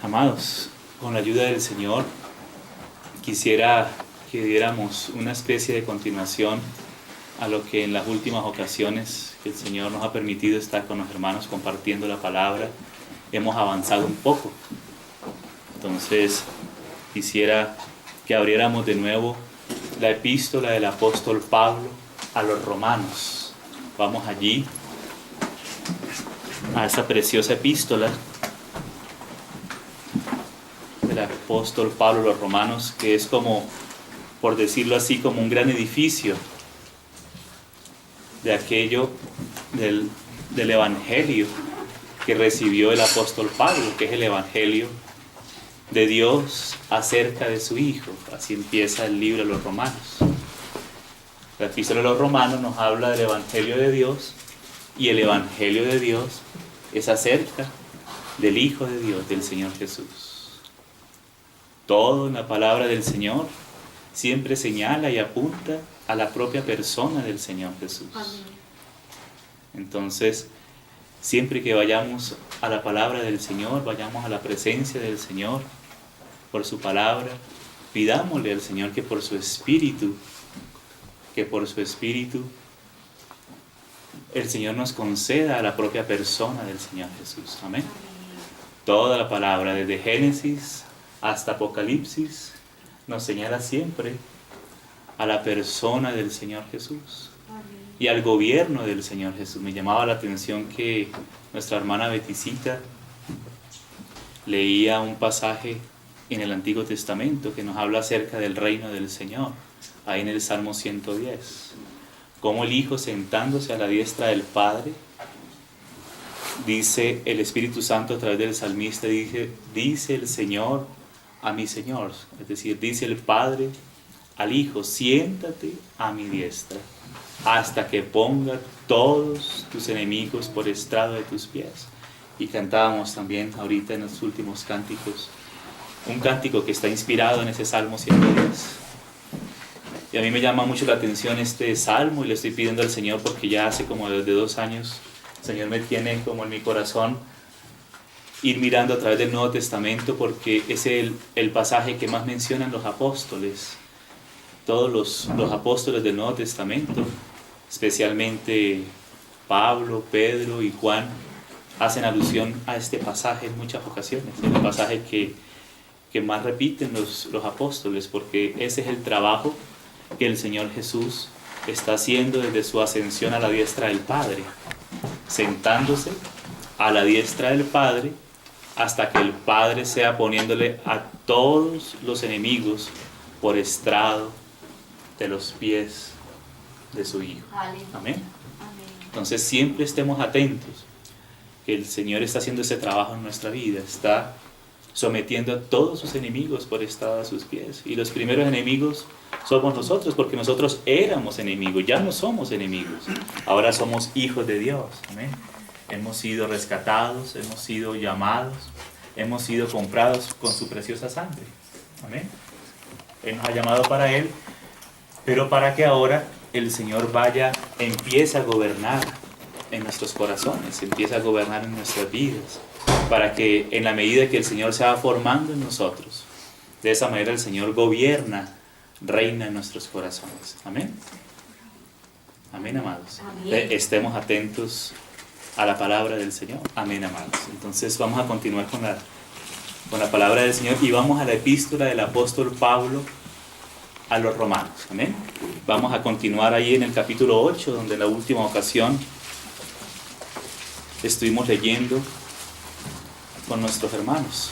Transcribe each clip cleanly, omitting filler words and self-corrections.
Amados, con la ayuda del Señor, quisiera que diéramos una especie de continuación a lo que en las últimas ocasiones que el Señor nos ha permitido estar con los hermanos compartiendo la palabra, hemos avanzado un poco. Entonces, quisiera que abriéramos de nuevo la epístola del apóstol Pablo a los romanos. Vamos allí, a esa preciosa epístola del apóstol Pablo a los romanos, que es como, por decirlo así, como un gran edificio de aquello del evangelio que recibió el apóstol Pablo, que es el evangelio de Dios acerca de su Hijo. Así empieza el libro de los romanos. La epístola de los romanos nos habla del evangelio de Dios, y el evangelio de Dios es acerca del Hijo de Dios, del Señor Jesús. Todo en la palabra del Señor siempre señala y apunta a la propia persona del Señor Jesús. Amén. Entonces, siempre que vayamos a la palabra del Señor, vayamos a la presencia del Señor por su palabra, pidámosle al Señor que por su Espíritu, el Señor nos conceda a la propia persona del Señor Jesús. Amén. Toda la palabra, desde Génesis hasta Apocalipsis, nos señala siempre a la persona del Señor Jesús y al gobierno del Señor Jesús. Me llamaba la atención que nuestra hermana Beticita leía un pasaje en el Antiguo Testamento que nos habla acerca del reino del Señor, ahí en el Salmo 110. Como el Hijo, sentándose a la diestra del Padre, dice el Espíritu Santo a través del salmista, dice el Señor a mi Señor, es decir, dice el Padre al Hijo: siéntate a mi diestra hasta que ponga todos tus enemigos por estrado de tus pies. Y cantábamos también ahorita en los últimos cánticos un cántico que está inspirado en ese Salmo 110. Y a mí me llama mucho la atención este salmo, y le estoy pidiendo al Señor, porque ya hace como desde 2 años el Señor me tiene como en mi corazón ir mirando a través del Nuevo Testamento, porque es el pasaje que más mencionan los apóstoles. Todos los apóstoles del Nuevo Testamento, especialmente Pablo, Pedro y Juan, hacen alusión a este pasaje en muchas ocasiones. Es el pasaje que más repiten los apóstoles, porque ese es el trabajo que el Señor Jesús está haciendo desde su ascensión a la diestra del Padre, sentándose a la diestra del Padre hasta que el Padre sea poniéndole a todos los enemigos por estrado de los pies de su Hijo. Amén. Amén. Entonces siempre estemos atentos que el Señor está haciendo ese trabajo en nuestra vida, está sometiendo a todos sus enemigos por estrado de sus pies. Y los primeros enemigos somos nosotros, porque nosotros éramos enemigos, ya no somos enemigos, ahora somos hijos de Dios. Amén. Hemos sido rescatados, hemos sido llamados, hemos sido comprados con su preciosa sangre. Amén. Él nos ha llamado para Él, pero para que ahora el Señor empiece a gobernar en nuestros corazones, empiece a gobernar en nuestras vidas, para que en la medida que el Señor se va formando en nosotros, de esa manera el Señor reina en nuestros corazones. Amén. Amén, amados. Amén. Estemos atentos a la palabra del Señor. Amén, amados. Entonces vamos a continuar con la palabra del Señor, y vamos a la epístola del apóstol Pablo a los romanos. Amén. Vamos a continuar ahí en el capítulo 8, donde la última ocasión estuvimos leyendo con nuestros hermanos.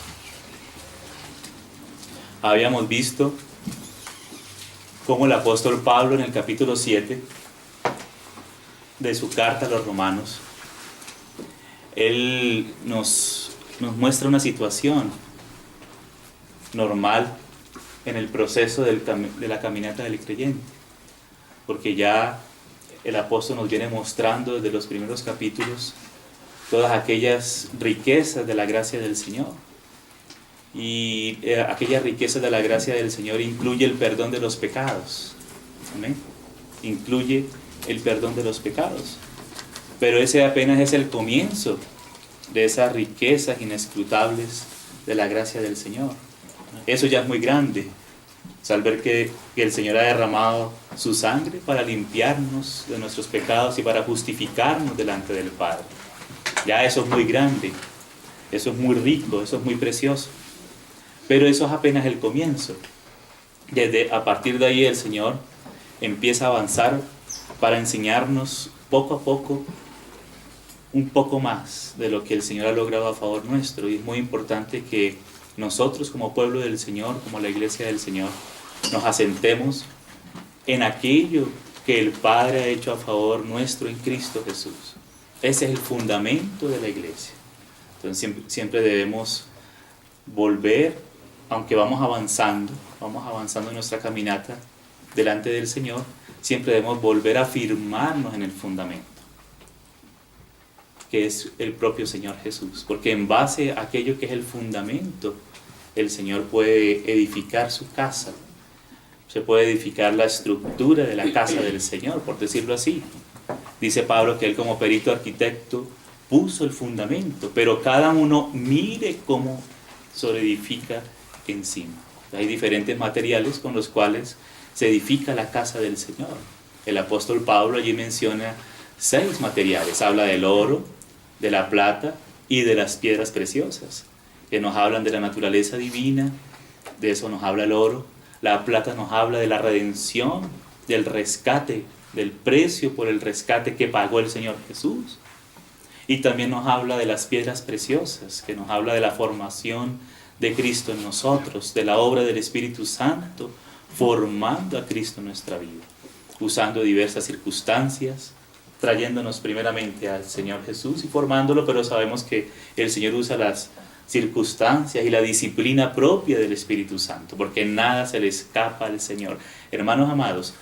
Habíamos visto cómo el apóstol Pablo en el capítulo 7 de su carta a los romanos, él nos muestra una situación normal en el proceso de la caminata del creyente, porque ya el apóstol nos viene mostrando desde los primeros capítulos todas aquellas riquezas de la gracia del Señor. Y aquellas riquezas de la gracia del Señor incluye el perdón de los pecados. Amén. Incluye el perdón de los pecados. Pero ese apenas es el comienzo de esas riquezas inescrutables de la gracia del Señor. Eso ya es muy grande. O sea, al ver que el Señor ha derramado su sangre para limpiarnos de nuestros pecados y para justificarnos delante del Padre. Ya eso es muy grande, eso es muy rico, eso es muy precioso. Pero eso es apenas el comienzo. A partir de ahí el Señor empieza a avanzar para enseñarnos poco a poco un poco más de lo que el Señor ha logrado a favor nuestro. Y es muy importante que nosotros como pueblo del Señor, como la iglesia del Señor, nos asentemos en aquello que el Padre ha hecho a favor nuestro en Cristo Jesús. Ese es el fundamento de la iglesia. Entonces siempre debemos volver, aunque vamos avanzando en nuestra caminata delante del Señor, siempre debemos volver a afirmarnos en el fundamento, que es el propio Señor Jesús, porque en base a aquello que es el fundamento, el Señor puede edificar su casa, se puede edificar la estructura de la casa del Señor, por decirlo así. Dice Pablo que él como perito arquitecto puso el fundamento, pero cada uno mire cómo solidifica encima. Hay diferentes materiales con los cuales se edifica la casa del Señor. El apóstol Pablo allí menciona 6 materiales, habla del oro, de la plata y de las piedras preciosas, que nos hablan de la naturaleza divina. De eso nos habla el oro. La plata nos habla de la redención, del rescate, del precio por el rescate que pagó el Señor Jesús. Y también nos habla de las piedras preciosas, que nos habla de la formación de Cristo en nosotros, de la obra del Espíritu Santo, formando a Cristo en nuestra vida, usando diversas circunstancias, trayéndonos primeramente al Señor Jesús y formándolo, pero sabemos que el Señor usa las circunstancias y la disciplina propia del Espíritu Santo, porque nada se le escapa al Señor. Hermanos amados,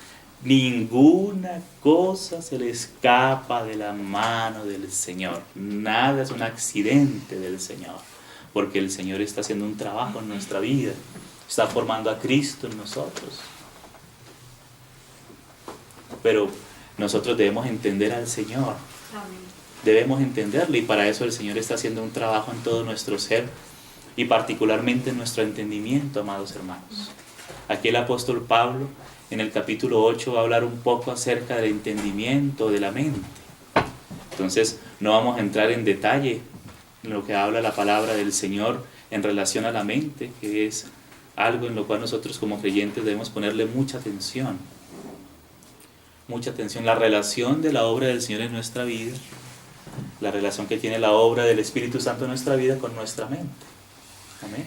ninguna cosa se le escapa de la mano del Señor. Nada es un accidente del Señor, porque el Señor está haciendo un trabajo en nuestra vida, está formando a Cristo en nosotros. Pero nosotros debemos entender al Señor. Amén. Debemos entenderle, y para eso el Señor está haciendo un trabajo en todo nuestro ser y particularmente en nuestro entendimiento, amados hermanos. Aquí el apóstol Pablo en el capítulo 8 va a hablar un poco acerca del entendimiento de la mente. Entonces no vamos a entrar en detalle en lo que habla la palabra del Señor en relación a la mente, que es algo en lo cual nosotros como creyentes debemos ponerle mucha atención. Mucha atención, la relación de la obra del Señor en nuestra vida, la relación que tiene la obra del Espíritu Santo en nuestra vida con nuestra mente. Amén.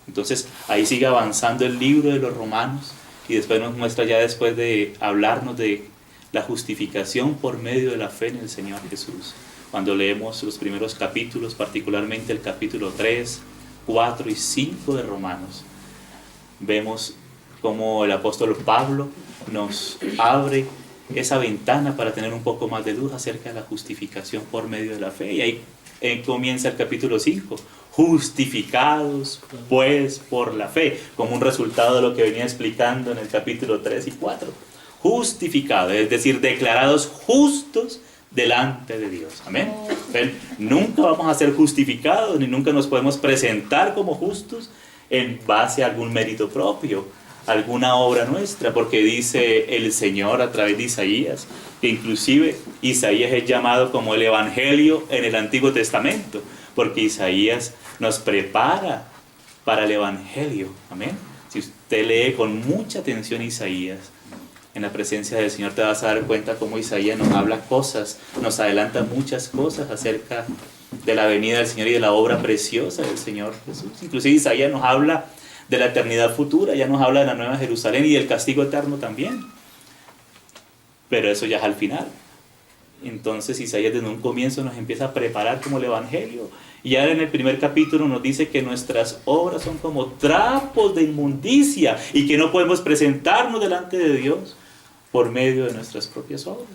Entonces ahí sigue avanzando el libro de los Romanos y después nos muestra, ya después de hablarnos de la justificación por medio de la fe en el Señor Jesús. Cuando leemos los primeros capítulos, particularmente el capítulo 3, 4 y 5 de Romanos, vemos cómo el apóstol Pablo nos abre esa ventana para tener un poco más de luz acerca de la justificación por medio de la fe. Y ahí comienza el capítulo 5, justificados pues por la fe, como un resultado de lo que venía explicando en el capítulo 3 y 4. Justificados, es decir, declarados justos delante de Dios. Amén. Nunca vamos a ser justificados, ni nunca nos podemos presentar como justos en base a algún mérito propio, alguna obra nuestra, porque dice el Señor a través de Isaías, que inclusive Isaías es llamado como el Evangelio en el Antiguo Testamento, porque Isaías nos prepara para el Evangelio. Amén. Si usted lee con mucha atención Isaías, en la presencia del Señor te vas a dar cuenta cómo Isaías nos habla cosas, nos adelanta muchas cosas acerca de la venida del Señor y de la obra preciosa del Señor Jesús. Inclusive Isaías nos habla de la eternidad futura, ya nos habla de la nueva Jerusalén y del castigo eterno también. Pero eso ya es al final. Entonces Isaías desde un comienzo nos empieza a preparar como el Evangelio. Y ya en el primer capítulo nos dice que nuestras obras son como trapos de inmundicia y que no podemos presentarnos delante de Dios por medio de nuestras propias obras.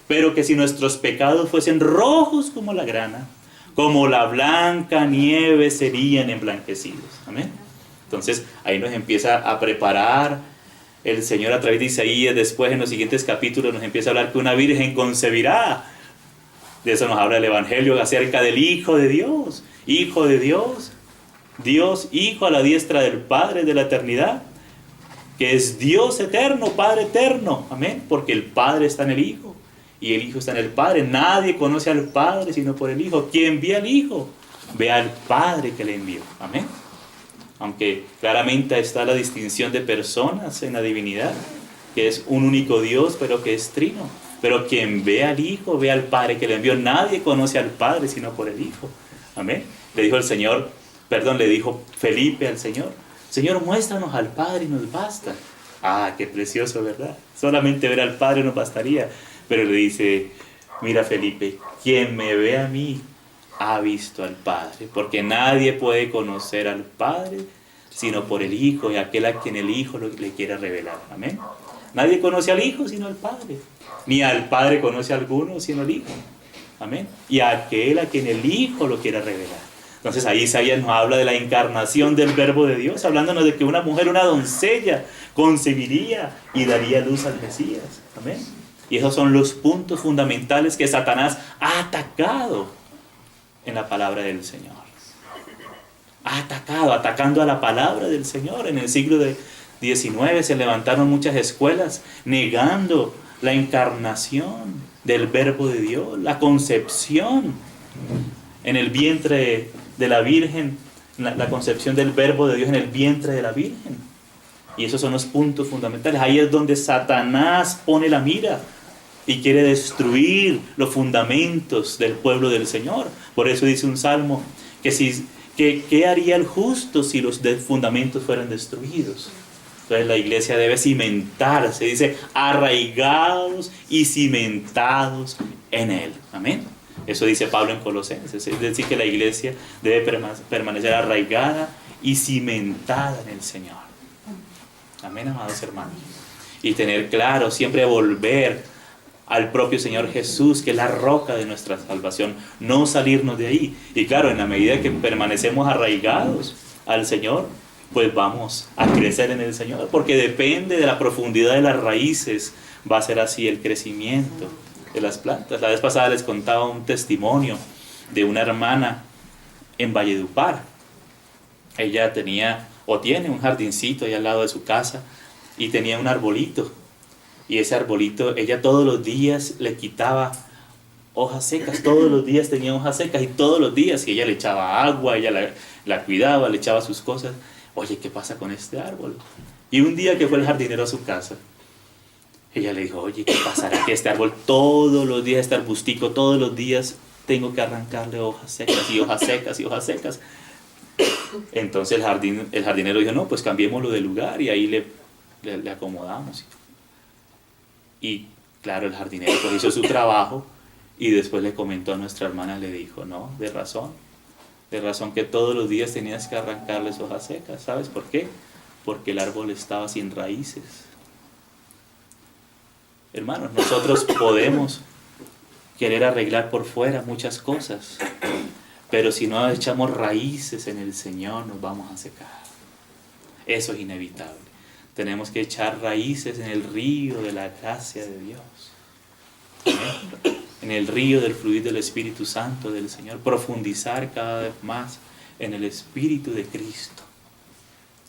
Pero que si nuestros pecados fuesen rojos como la grana, como la blanca nieve serían emblanquecidos. Amén. Entonces ahí nos empieza a preparar el Señor a través de Isaías. Después en los siguientes capítulos nos empieza a hablar que una virgen concebirá. De eso nos habla el Evangelio acerca del Hijo de Dios. Hijo de Dios Dios Hijo a la diestra del Padre de la eternidad, que es Dios eterno, Padre eterno, amén, porque el Padre está en el Hijo y el Hijo está en el Padre. Nadie conoce al Padre sino por el Hijo. Quien ve al Hijo, ve al Padre que le envió, amén. Aunque claramente está la distinción de personas en la divinidad, que es un único Dios, pero que es trino. Pero quien ve al Hijo, ve al Padre que le envió. Nadie conoce al Padre sino por el Hijo, amén. Le dijo Felipe al Señor: Señor, muéstranos al Padre y nos basta. Ah, qué precioso, ¿verdad? Solamente ver al Padre nos bastaría. Pero le dice: mira, Felipe, quien me ve a mí ha visto al Padre, porque nadie puede conocer al Padre sino por el Hijo, y aquel a quien el Hijo le quiere revelar. Amén. Nadie conoce al Hijo sino al Padre, ni al Padre conoce a alguno sino al Hijo. Amén. Y aquel a quien el Hijo lo quiere revelar. Entonces ahí Isaías nos habla de la encarnación del Verbo de Dios, hablándonos de que una mujer, una doncella, concebiría y daría luz al Mesías. Amén. Y esos son los puntos fundamentales que Satanás ha atacado en la palabra del Señor. Atacando a la palabra del Señor. En el siglo XIX se levantaron muchas escuelas negando la encarnación del Verbo de Dios, la concepción en el vientre de la Virgen, la concepción del Verbo de Dios en el vientre de la Virgen. Y esos son los puntos fundamentales. Ahí es donde Satanás pone la mira y quiere destruir los fundamentos del pueblo del Señor. Por eso dice un salmo que ¿qué haría el justo si los fundamentos fueran destruidos? Entonces la iglesia debe cimentarse, dice, arraigados y cimentados en Él. Amén. Eso dice Pablo en Colosenses. Es decir, que la iglesia debe permanecer arraigada y cimentada en el Señor. Amén, amados hermanos. Y tener claro, siempre volver al propio Señor Jesús, que es la roca de nuestra salvación, no salirnos de ahí. Y claro, en la medida que permanecemos arraigados al Señor, pues vamos a crecer en el Señor, porque depende de la profundidad de las raíces, va a ser así el crecimiento de las plantas. La vez pasada les contaba un testimonio de una hermana en Valledupar. Ella tiene un jardincito ahí al lado de su casa y tenía un arbolito. Y ese arbolito, ella todos los días le quitaba hojas secas, todos los días tenía hojas secas y todos los días, y ella le echaba agua, ella la cuidaba, le echaba sus cosas. Oye, ¿qué pasa con este árbol? Y un día que fue el jardinero a su casa, ella le dijo: oye, ¿qué pasará que este árbol todos los días, este arbustico, todos los días tengo que arrancarle hojas secas y hojas secas y hojas secas? Entonces el jardinero dijo: no, pues cambiémoslo de lugar y ahí le acomodamos. Y claro, el jardinero pues hizo su trabajo y después le comentó a nuestra hermana, le dijo: no, de razón que todos los días tenías que arrancarles hojas secas. ¿Sabes por qué? Porque el árbol estaba sin raíces. Hermanos, nosotros podemos querer arreglar por fuera muchas cosas, pero si no echamos raíces en el Señor nos vamos a secar. Eso es inevitable. Tenemos que echar raíces en el río de la gracia de Dios. ¿Amén? En el río del fluir del Espíritu Santo del Señor. Profundizar cada vez más en el Espíritu de Cristo.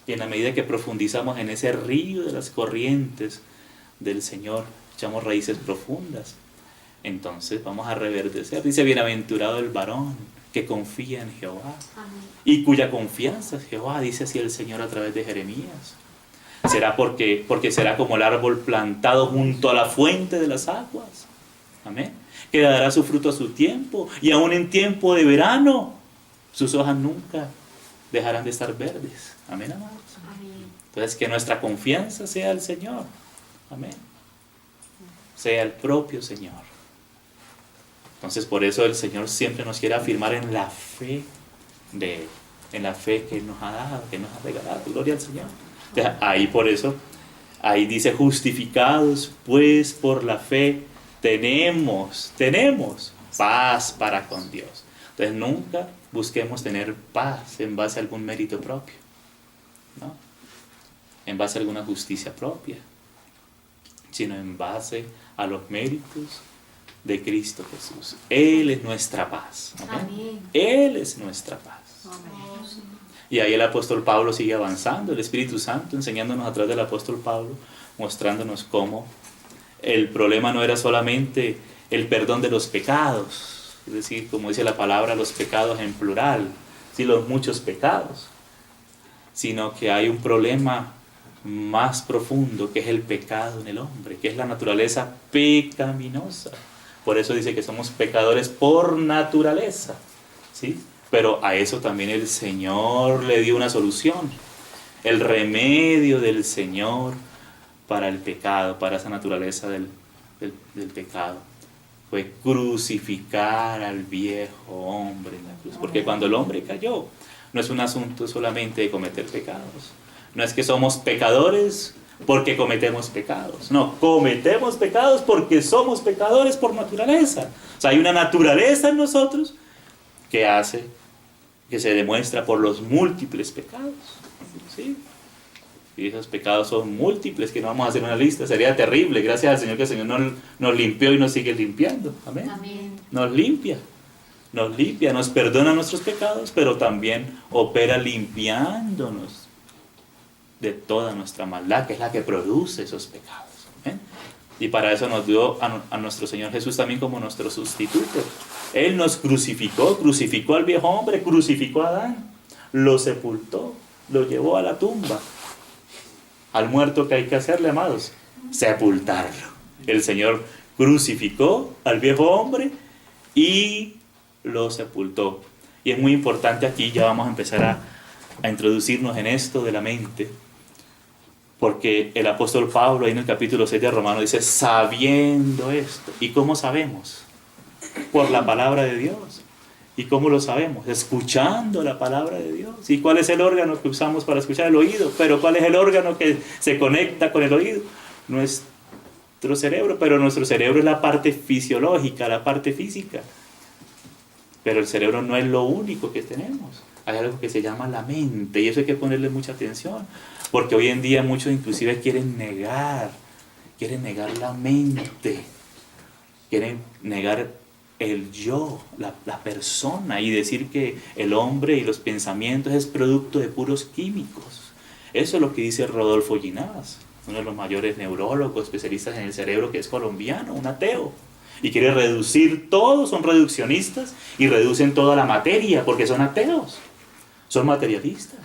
Y en la medida que profundizamos en ese río de las corrientes del Señor, echamos raíces profundas, entonces vamos a reverdecer. Dice: bienaventurado el varón que confía en Jehová. Amén. Y cuya confianza es Jehová, dice así el Señor a través de Jeremías. Será porque será como el árbol plantado junto a la fuente de las aguas. Amén. Que dará su fruto a su tiempo, y aún en tiempo de verano sus hojas nunca dejarán de estar verdes. Amén, amados. Amén. Entonces, que nuestra confianza sea el Señor. Amén. Sea el propio Señor. Entonces, por eso el Señor siempre nos quiere afirmar en la fe de Él, en la fe que Él nos ha dado, que nos ha regalado. Gloria al Señor. Entonces, ahí por eso, ahí dice: justificados pues por la fe, tenemos paz para con Dios. Entonces nunca busquemos tener paz en base a algún mérito propio, ¿no? En base a alguna justicia propia, sino en base a los méritos de Cristo Jesús. Él es nuestra paz. ¿Amén? Amén. Él es nuestra paz. Amén. Y ahí el apóstol Pablo sigue avanzando, el Espíritu Santo enseñándonos a través del apóstol Pablo, mostrándonos cómo el problema no era solamente el perdón de los pecados, es decir, como dice la palabra, los pecados en plural, sí, los muchos pecados, sino que hay un problema más profundo que es el pecado en el hombre, que es la naturaleza pecaminosa. Por eso dice que somos pecadores por naturaleza, ¿sí? Pero a eso también el Señor le dio una solución. El remedio del Señor para el pecado, para esa naturaleza del pecado, fue crucificar al viejo hombre en la cruz. Porque cuando el hombre cayó, no es un asunto solamente de cometer pecados. No es que somos pecadores porque cometemos pecados. No, cometemos pecados porque somos pecadores por naturaleza. O sea, hay una naturaleza en nosotros que se demuestra por los múltiples pecados, ¿sí? Y esos pecados son múltiples, que no vamos a hacer una lista, sería terrible. Gracias al Señor que el Señor nos limpió y nos sigue limpiando. Amén. Amén. Nos limpia, nos perdona nuestros pecados, pero también opera limpiándonos de toda nuestra maldad, que es la que produce esos pecados. ¿Amén? Y para eso nos dio a nuestro Señor Jesús también como nuestro sustituto. Él nos crucificó al viejo hombre, crucificó a Adán, lo sepultó, lo llevó a la tumba. Al muerto, ¿qué hay que hacerle, amados? Sepultarlo. El Señor crucificó al viejo hombre y lo sepultó. Y es muy importante aquí, ya vamos a empezar a introducirnos en esto de la mente, porque el apóstol Pablo ahí en el capítulo 6 de Romanos dice, sabiendo esto. ¿Y cómo sabemos? Por la palabra de Dios. ¿Y cómo lo sabemos? Escuchando la palabra de Dios. ¿Y cuál es el órgano que usamos para escuchar? El oído. Pero ¿cuál es el órgano que se conecta con el oído? Nuestro cerebro. Pero nuestro cerebro es la parte fisiológica, la parte física. Pero el cerebro no es lo único que tenemos. Hay algo que se llama la mente. Y eso hay que ponerle mucha atención. Porque hoy en día muchos inclusive quieren negar la mente. Quieren negar el yo, la persona, y decir que el hombre y los pensamientos es producto de puros químicos. Eso es lo que dice Rodolfo Ginás, uno de los mayores neurólogos, especialistas en el cerebro, que es colombiano, un ateo. Y quiere reducir todo, son reduccionistas y reducen toda la materia porque son ateos, son materialistas.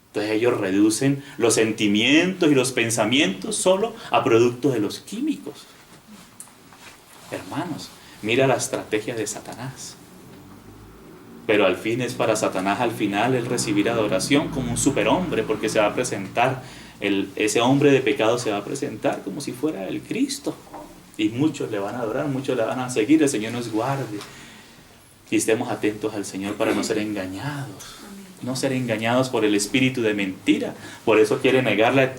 Entonces ellos reducen los sentimientos y los pensamientos solo a producto de los químicos. Hermanos, mira la estrategia de Satanás. Pero al fin es para Satanás al final el recibir adoración como un superhombre, porque se va a presentar, ese hombre de pecado se va a presentar como si fuera el Cristo. Y muchos le van a adorar, muchos le van a seguir. El Señor nos guarde. Y estemos atentos al Señor para no ser engañados. No ser engañados por el espíritu de mentira. Por eso quiere negarle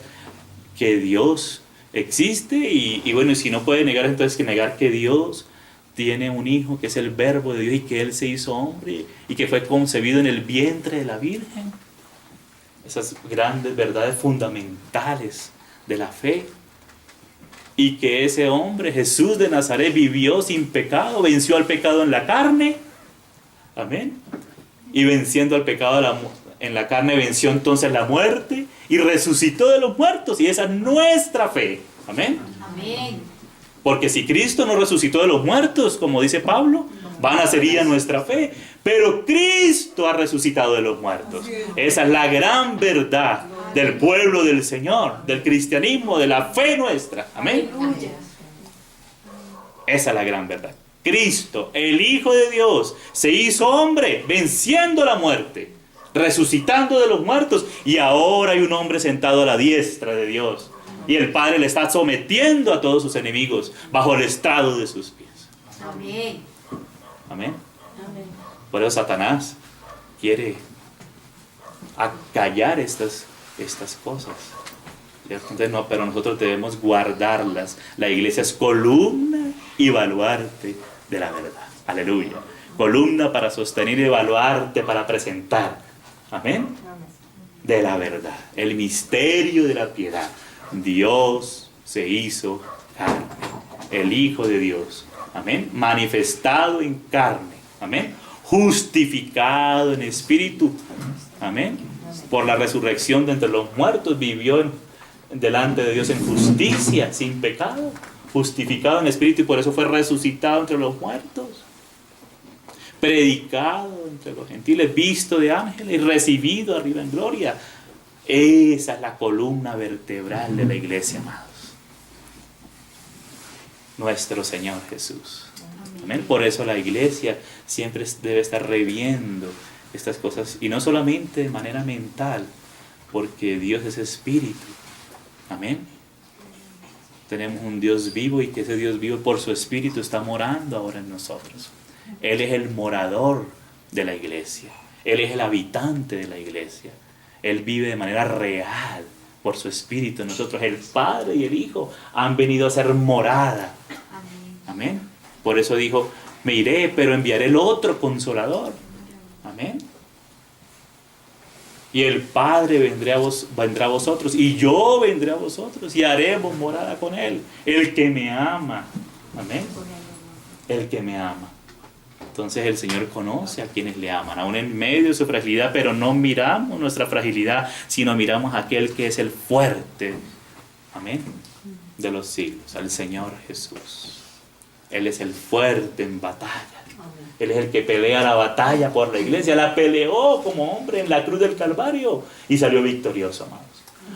que Dios existe. Y bueno, si no puede negar, entonces que negar que Dios tiene un hijo, que es el verbo de Dios, y que Él se hizo hombre y que fue concebido en el vientre de la Virgen. Esas grandes verdades fundamentales de la fe. Y que ese hombre, Jesús de Nazaret, vivió sin pecado, venció al pecado en la carne. Amén. Y venciendo al pecado en la carne, venció entonces la muerte y resucitó de los muertos. Y esa es nuestra fe. Amén. Amén. Porque si Cristo no resucitó de los muertos, como dice Pablo, vana sería nuestra fe. Pero Cristo ha resucitado de los muertos. Esa es la gran verdad del pueblo del Señor, del cristianismo, de la fe nuestra. Amén. Esa es la gran verdad. Cristo, el Hijo de Dios, se hizo hombre, venciendo la muerte, resucitando de los muertos, y ahora hay un hombre sentado a la diestra de Dios. Y el Padre le está sometiendo a todos sus enemigos bajo el estrado de sus pies. Amén. Amén. Amén. Por eso Satanás quiere acallar estas cosas. Entonces, no, pero nosotros debemos guardarlas. La iglesia es columna y baluarte de la verdad. Aleluya. Columna para sostener y baluarte para presentar. Amén. De la verdad. El misterio de la piedad. Dios se hizo carne. El Hijo de Dios. Amén. Manifestado en carne. Amén. Justificado en espíritu. Amén. Por la resurrección de entre los muertos vivió delante de Dios en justicia, sin pecado, justificado en espíritu y por eso fue resucitado entre los muertos. Predicado entre los gentiles, visto de ángeles y recibido arriba en gloria. Esa es la columna vertebral de la iglesia, amados. Nuestro Señor Jesús. Amén. Por eso la iglesia siempre debe estar reviendo estas cosas, y no solamente de manera mental, porque Dios es espíritu. Amén. Tenemos un Dios vivo, y que ese Dios vivo por su espíritu está morando ahora en nosotros. Él es el morador de la iglesia. Él es el habitante de la iglesia. Él vive de manera real por su espíritu. Nosotros, el Padre y el Hijo, han venido a ser morada. Amén. Por eso dijo, me iré, pero enviaré el otro consolador. Amén. Y el Padre vendrá a vosotros, y yo vendré a vosotros, y haremos morada con Él. El que me ama. Amén. El que me ama. Entonces el Señor conoce a quienes le aman, aún en medio de su fragilidad, pero no miramos nuestra fragilidad, sino miramos a aquel que es el fuerte. Amén. De los siglos, al Señor Jesús. Él es el fuerte en batalla. Él es el que pelea la batalla por la iglesia. La peleó como hombre en la cruz del Calvario y salió victorioso, amados.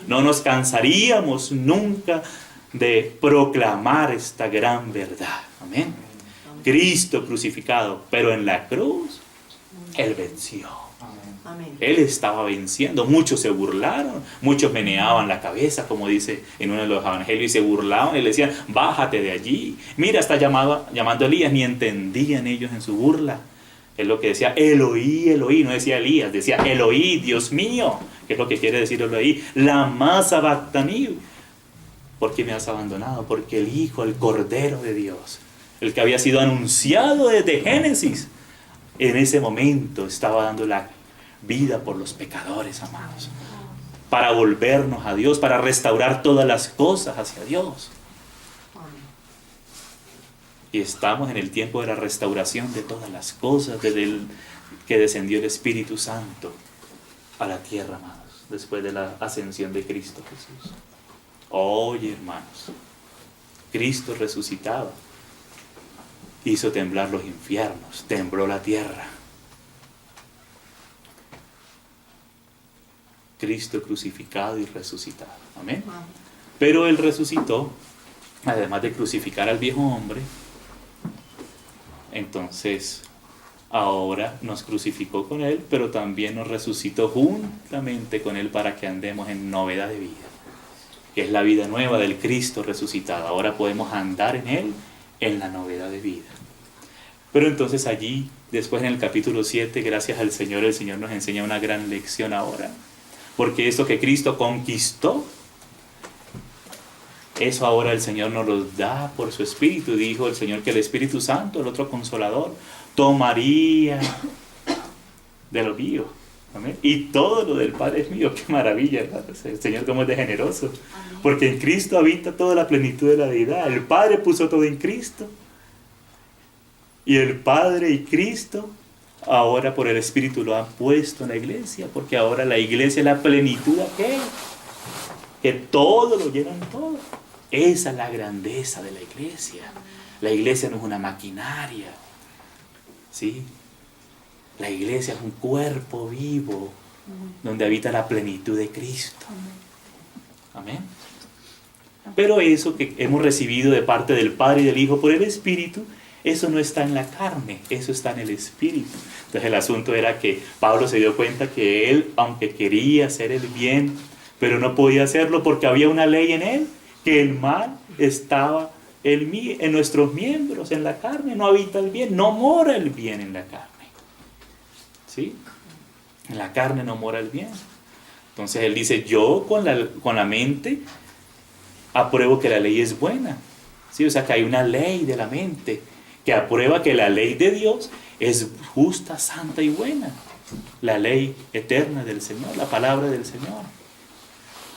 No nos cansaríamos nunca de proclamar esta gran verdad. Amén. Cristo crucificado, pero en la cruz Él venció. Él estaba venciendo. Muchos se burlaron, muchos meneaban la cabeza, como dice en uno de los evangelios, y se burlaban y le decían, bájate de allí. Mira, está llamando a Elías. Ni entendían ellos en su burla. Es lo que decía Eloí, Eloí, no decía Elías, decía Eloí, Dios mío, que es lo que quiere decir Eloí, lama sabactani. ¿Por qué me has abandonado? Porque el Hijo, el Cordero de Dios, el que había sido anunciado desde Génesis, en ese momento estaba dando la vida por los pecadores, amados, para volvernos a Dios, para restaurar todas las cosas hacia Dios. Y estamos en el tiempo de la restauración de todas las cosas, desde el que descendió el Espíritu Santo a la tierra, amados, después de la ascensión de Cristo Jesús. Oye, hermanos, Cristo resucitado hizo temblar los infiernos, tembló la tierra. Cristo crucificado y resucitado. Amén. Pero Él resucitó, además de crucificar al viejo hombre, entonces ahora nos crucificó con Él, pero también nos resucitó juntamente con Él para que andemos en novedad de vida, que es la vida nueva del Cristo resucitado. Ahora podemos andar en Él en la novedad de vida. Pero entonces allí, después en el capítulo 7, gracias al Señor, el Señor nos enseña una gran lección ahora. Porque esto que Cristo conquistó, eso ahora el Señor nos lo da por su Espíritu. Dijo el Señor que el Espíritu Santo, el otro Consolador, tomaría de lo mío. ¿Amén? Y todo lo del Padre es mío. Qué maravilla, ¿verdad? El Señor como es de generoso. Porque en Cristo habita toda la plenitud de la deidad. El Padre puso todo en Cristo. Y el Padre y Cristo ahora por el Espíritu lo han puesto en la iglesia, porque ahora la iglesia es la plenitud de aquel, que todo lo llenan todo. Esa es la grandeza de la iglesia. La iglesia no es una maquinaria, ¿sí? La iglesia es un cuerpo vivo, donde habita la plenitud de Cristo. Amén. Pero eso que hemos recibido de parte del Padre y del Hijo por el Espíritu, eso no está en la carne, eso está en el Espíritu. Entonces el asunto era que Pablo se dio cuenta que él, aunque quería hacer el bien, pero no podía hacerlo porque había una ley en él, que el mal estaba en nuestros miembros, en la carne. No habita el bien, no mora el bien en la carne. ¿Sí? En la carne no mora el bien. Entonces él dice, yo con la mente apruebo que la ley es buena. ¿Sí? O sea que hay una ley de la mente que aprueba que la ley de Dios es justa, santa y buena. La ley eterna del Señor, la palabra del Señor.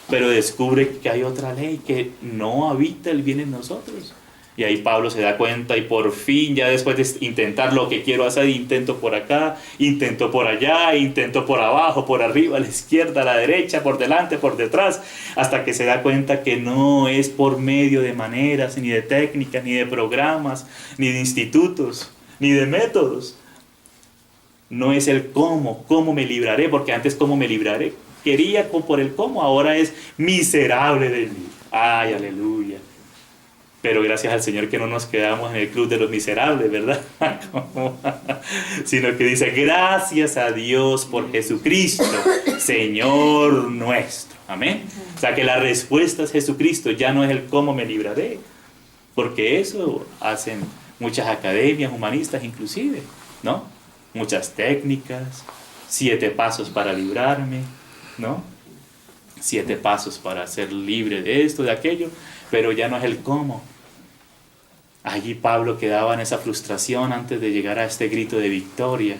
Pero descubre que hay otra ley que no habita el bien en nosotros. Y ahí Pablo se da cuenta y por fin, ya después de intentar lo que quiero hacer, intento por acá, intento por allá, intento por abajo, por arriba, a la izquierda, a la derecha, por delante, por detrás, hasta que se da cuenta que no es por medio de maneras, ni de técnicas, ni de programas, ni de institutos, ni de métodos. No es el cómo me libraré, porque antes cómo me libraré. Quería por el cómo, ahora es miserable de mí. Ay, aleluya. Pero gracias al Señor que no nos quedamos en el club de los miserables, ¿verdad? Sino que dice, gracias a Dios por Jesucristo, Señor nuestro. Amén. O sea que la respuesta es Jesucristo, ya no es el cómo me libraré. Porque eso hacen muchas academias humanistas inclusive, ¿no? Muchas técnicas, 7 pasos para librarme, ¿no? 7 pasos para ser libre de esto, de aquello, pero ya no es el cómo. Allí Pablo quedaba en esa frustración antes de llegar a este grito de victoria.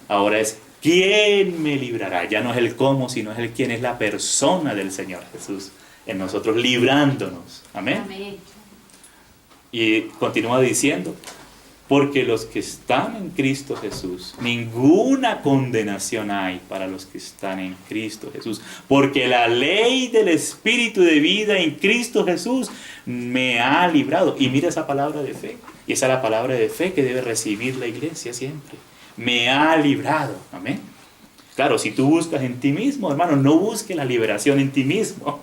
Ahora es, ¿quién me librará? Ya no es el cómo, sino es el quién, es la persona del Señor Jesús en nosotros, librándonos. Amén. Amén. Y continúa diciendo, porque los que están en Cristo Jesús, ninguna condenación hay para los que están en Cristo Jesús. Porque la ley del Espíritu de vida en Cristo Jesús me ha librado. Y mira esa palabra de fe. Y esa es la palabra de fe que debe recibir la iglesia siempre. Me ha librado. Amén. Claro, si tú buscas en ti mismo, hermano, no busques la liberación en ti mismo.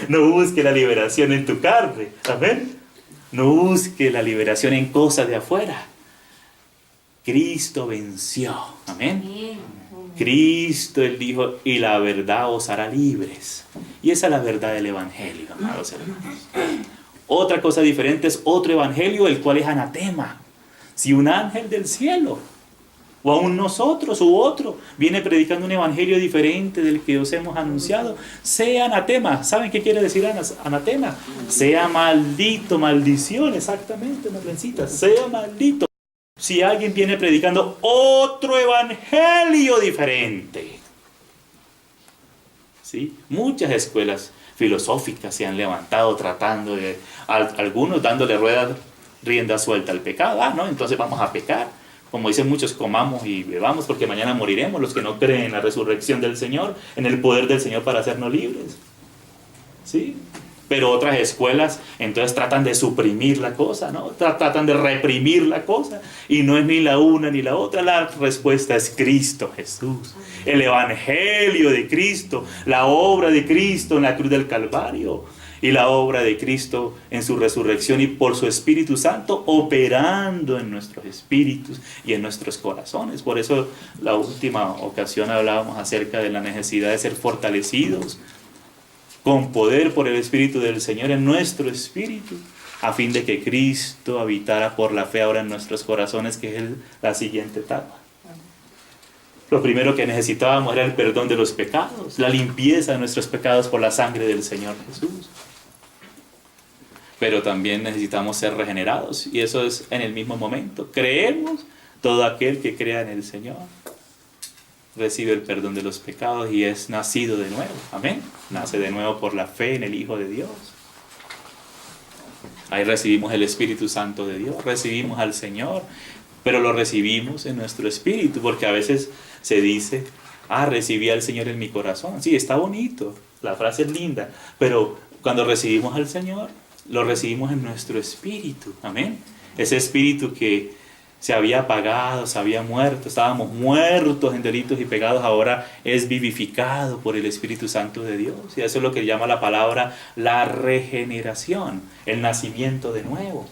No busques la liberación en tu carne. Amén. No busques la liberación en cosas de afuera. Cristo venció. Amén. Amén. Cristo, Él dijo, y la verdad os hará libres. Y esa es la verdad del Evangelio, amados hermanos. Otra cosa diferente es otro Evangelio, el cual es anatema. Si un ángel del cielo, o aún nosotros u otro, viene predicando un Evangelio diferente del que os hemos anunciado, sea anatema. ¿Saben qué quiere decir anatema? Sea maldito, maldición, exactamente, Marlencita, sea maldito. Si alguien viene predicando otro evangelio diferente. ¿Sí? Muchas escuelas filosóficas se han levantado tratando de, algunos dándole rienda suelta al pecado. Ah, no, entonces vamos a pecar. Como dicen muchos, comamos y bebamos porque mañana moriremos. Los que no creen en la resurrección del Señor, en el poder del Señor para hacernos libres. ¿Sí? Pero otras escuelas entonces tratan de suprimir la cosa, ¿no? Tratan de reprimir la cosa. Y no es ni la una ni la otra. La respuesta es Cristo Jesús. El Evangelio de Cristo. La obra de Cristo en la cruz del Calvario. Y la obra de Cristo en su resurrección y por su Espíritu Santo operando en nuestros espíritus y en nuestros corazones. Por eso la última ocasión hablábamos acerca de la necesidad de ser fortalecidos con poder por el Espíritu del Señor en nuestro espíritu, a fin de que Cristo habitara por la fe ahora en nuestros corazones, que es la siguiente etapa. Lo primero que necesitábamos era el perdón de los pecados, la limpieza de nuestros pecados por la sangre del Señor Jesús. Pero también necesitamos ser regenerados, y eso es en el mismo momento. Creemos, todo aquel que crea en el Señor recibe el perdón de los pecados y es nacido de nuevo. Amén. Nace de nuevo por la fe en el Hijo de Dios. Ahí recibimos el Espíritu Santo de Dios, recibimos al Señor, pero lo recibimos en nuestro espíritu, porque a veces se dice, recibí al Señor en mi corazón. Sí, está bonito, la frase es linda, pero cuando recibimos al Señor, lo recibimos en nuestro espíritu. Amén. Ese espíritu que se había apagado, se había muerto, estábamos muertos en delitos y pecados, ahora es vivificado por el Espíritu Santo de Dios. Y eso es lo que llama la palabra la regeneración, el nacimiento de nuevo.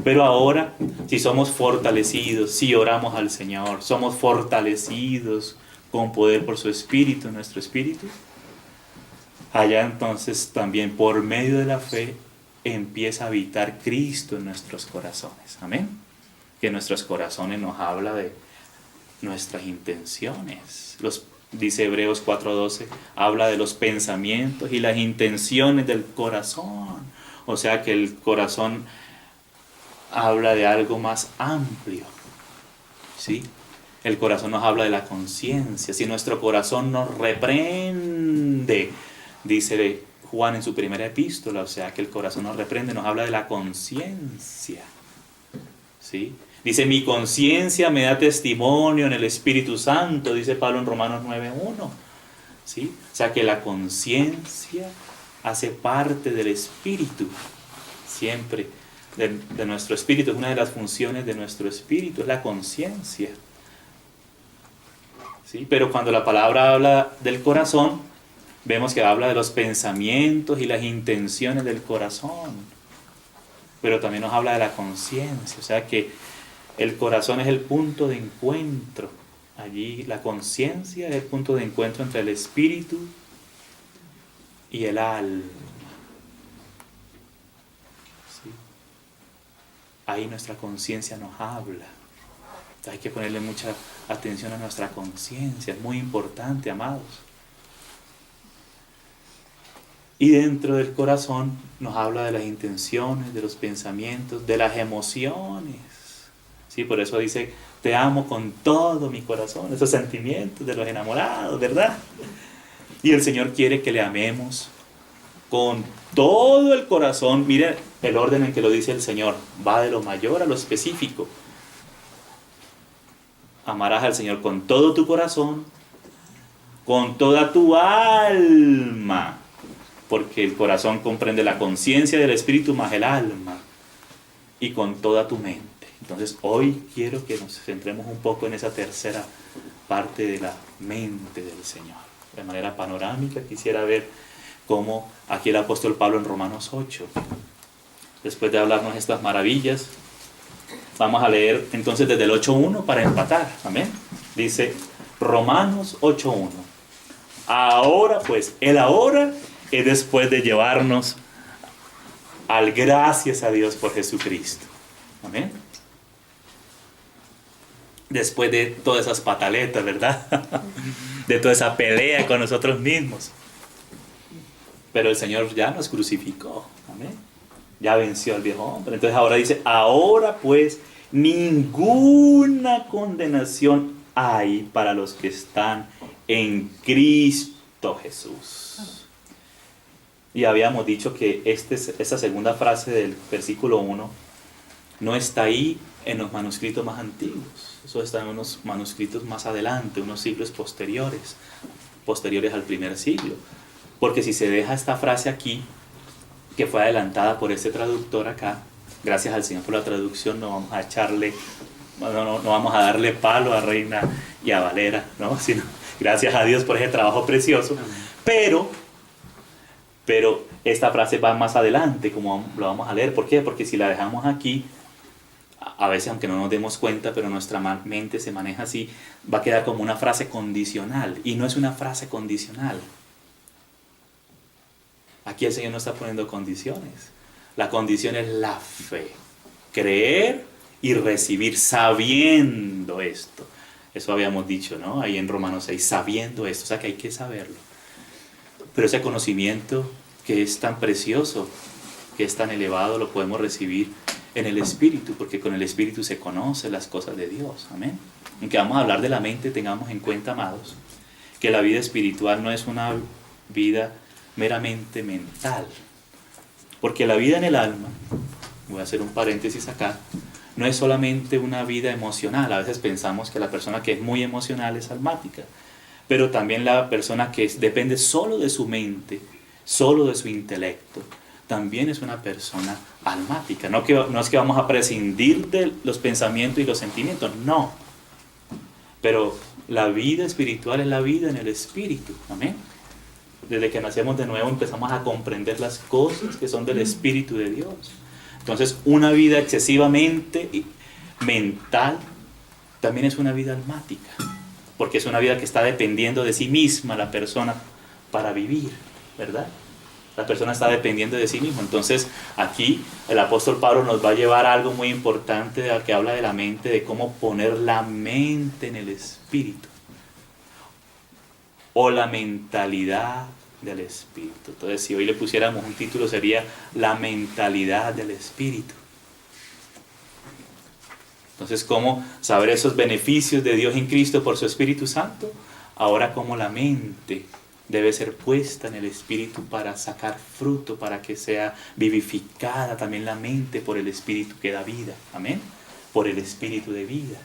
Pero ahora, si somos fortalecidos, si oramos al Señor, somos fortalecidos con poder por su Espíritu, en nuestro Espíritu, allá entonces también por medio de la fe empieza a habitar Cristo en nuestros corazones. Amén. Que nuestros corazones nos habla de nuestras intenciones. Dice Hebreos 4:12, habla de los pensamientos y las intenciones del corazón. O sea que el corazón habla de algo más amplio. ¿Sí? El corazón nos habla de la conciencia. Si nuestro corazón nos reprende, dice Juan en su primera epístola, o sea que el corazón nos reprende, nos habla de la conciencia. ¿Sí? Dice, mi conciencia me da testimonio en el Espíritu Santo, dice Pablo en Romanos 9:1. ¿Sí? O sea que la conciencia hace parte del espíritu, siempre, de nuestro espíritu. Es una de las funciones de nuestro espíritu, es la conciencia. ¿Sí? Pero cuando la palabra habla del corazón, vemos que habla de los pensamientos y las intenciones del corazón. Pero también nos habla de la conciencia, o sea que el corazón es el punto de encuentro. Allí la conciencia es el punto de encuentro entre el espíritu y el alma. ¿Sí? Ahí nuestra conciencia nos habla. Hay que ponerle mucha atención a nuestra conciencia, es muy importante, amados. Y dentro del corazón nos habla de las intenciones, de los pensamientos, de las emociones. ¿Sí? Por eso dice, te amo con todo mi corazón, esos sentimientos de los enamorados, ¿verdad? Y el Señor quiere que le amemos con todo el corazón. Miren el orden en que lo dice el Señor, va de lo mayor a lo específico. Amarás al Señor con todo tu corazón, con toda tu alma, porque el corazón comprende la conciencia del espíritu más el alma, y con toda tu mente. Entonces hoy quiero que nos centremos un poco en esa tercera parte de la mente del Señor. De manera panorámica quisiera ver cómo aquí el apóstol Pablo en Romanos 8, después de hablarnos estas maravillas, vamos a leer entonces desde el 8.1 para empatar. Amén. Dice Romanos 8.1. Ahora pues, el ahora es después de llevarnos al gracias a Dios por Jesucristo. Amén. Después de todas esas pataletas, ¿verdad? De toda esa pelea con nosotros mismos. Pero el Señor ya nos crucificó. Amén. Ya venció al viejo hombre. Entonces ahora dice, ahora pues ninguna condenación hay para los que están en Cristo Jesús. Y habíamos dicho que esta segunda frase del versículo 1 no está ahí en los manuscritos más antiguos. Eso está en unos manuscritos más adelante, unos siglos posteriores al primer siglo. Porque si se deja esta frase aquí, que fue adelantada por este traductor acá, gracias al Señor por la traducción, no vamos a echarle, no vamos a darle palo a Reina y a Valera, ¿no? Sino, gracias a Dios por ese trabajo precioso. Pero esta frase va más adelante, como lo vamos a leer. ¿Por qué? Porque si la dejamos aquí, a veces, aunque no nos demos cuenta, pero nuestra mente se maneja así, va a quedar como una frase condicional. Y no es una frase condicional. Aquí el Señor no está poniendo condiciones. La condición es la fe. Creer y recibir sabiendo esto. Eso habíamos dicho, ¿no? Ahí en Romanos 6, sabiendo esto. O sea que hay que saberlo. Pero ese conocimiento que es tan precioso, que es tan elevado, lo podemos recibir en el Espíritu, porque con el Espíritu se conocen las cosas de Dios. Amén. Aunque vamos a hablar de la mente, tengamos en cuenta, amados, que la vida espiritual no es una vida meramente mental. Porque la vida en el alma, voy a hacer un paréntesis acá, no es solamente una vida emocional. A veces pensamos que la persona que es muy emocional es almática, pero también la persona que depende solo de su mente, solo de su intelecto, también es una persona almática. No es que vamos a prescindir de los pensamientos y los sentimientos, no. Pero la vida espiritual es la vida en el Espíritu. Amén. Desde que nacemos de nuevo empezamos a comprender las cosas que son del Espíritu de Dios. Entonces, una vida excesivamente mental también es una vida almática, porque es una vida que está dependiendo de sí misma la persona para vivir, ¿verdad? La persona está dependiendo de sí misma. Entonces, aquí el apóstol Pablo nos va a llevar a algo muy importante, al que habla de la mente, de cómo poner la mente en el Espíritu, o la mentalidad del Espíritu. Entonces, si hoy le pusiéramos un título, sería la mentalidad del Espíritu. Entonces, ¿cómo saber esos beneficios de Dios en Cristo por su Espíritu Santo? Ahora, como la mente debe ser puesta en el Espíritu para sacar fruto, para que sea vivificada también la mente por el Espíritu que da vida. Amén. Por el Espíritu de vida.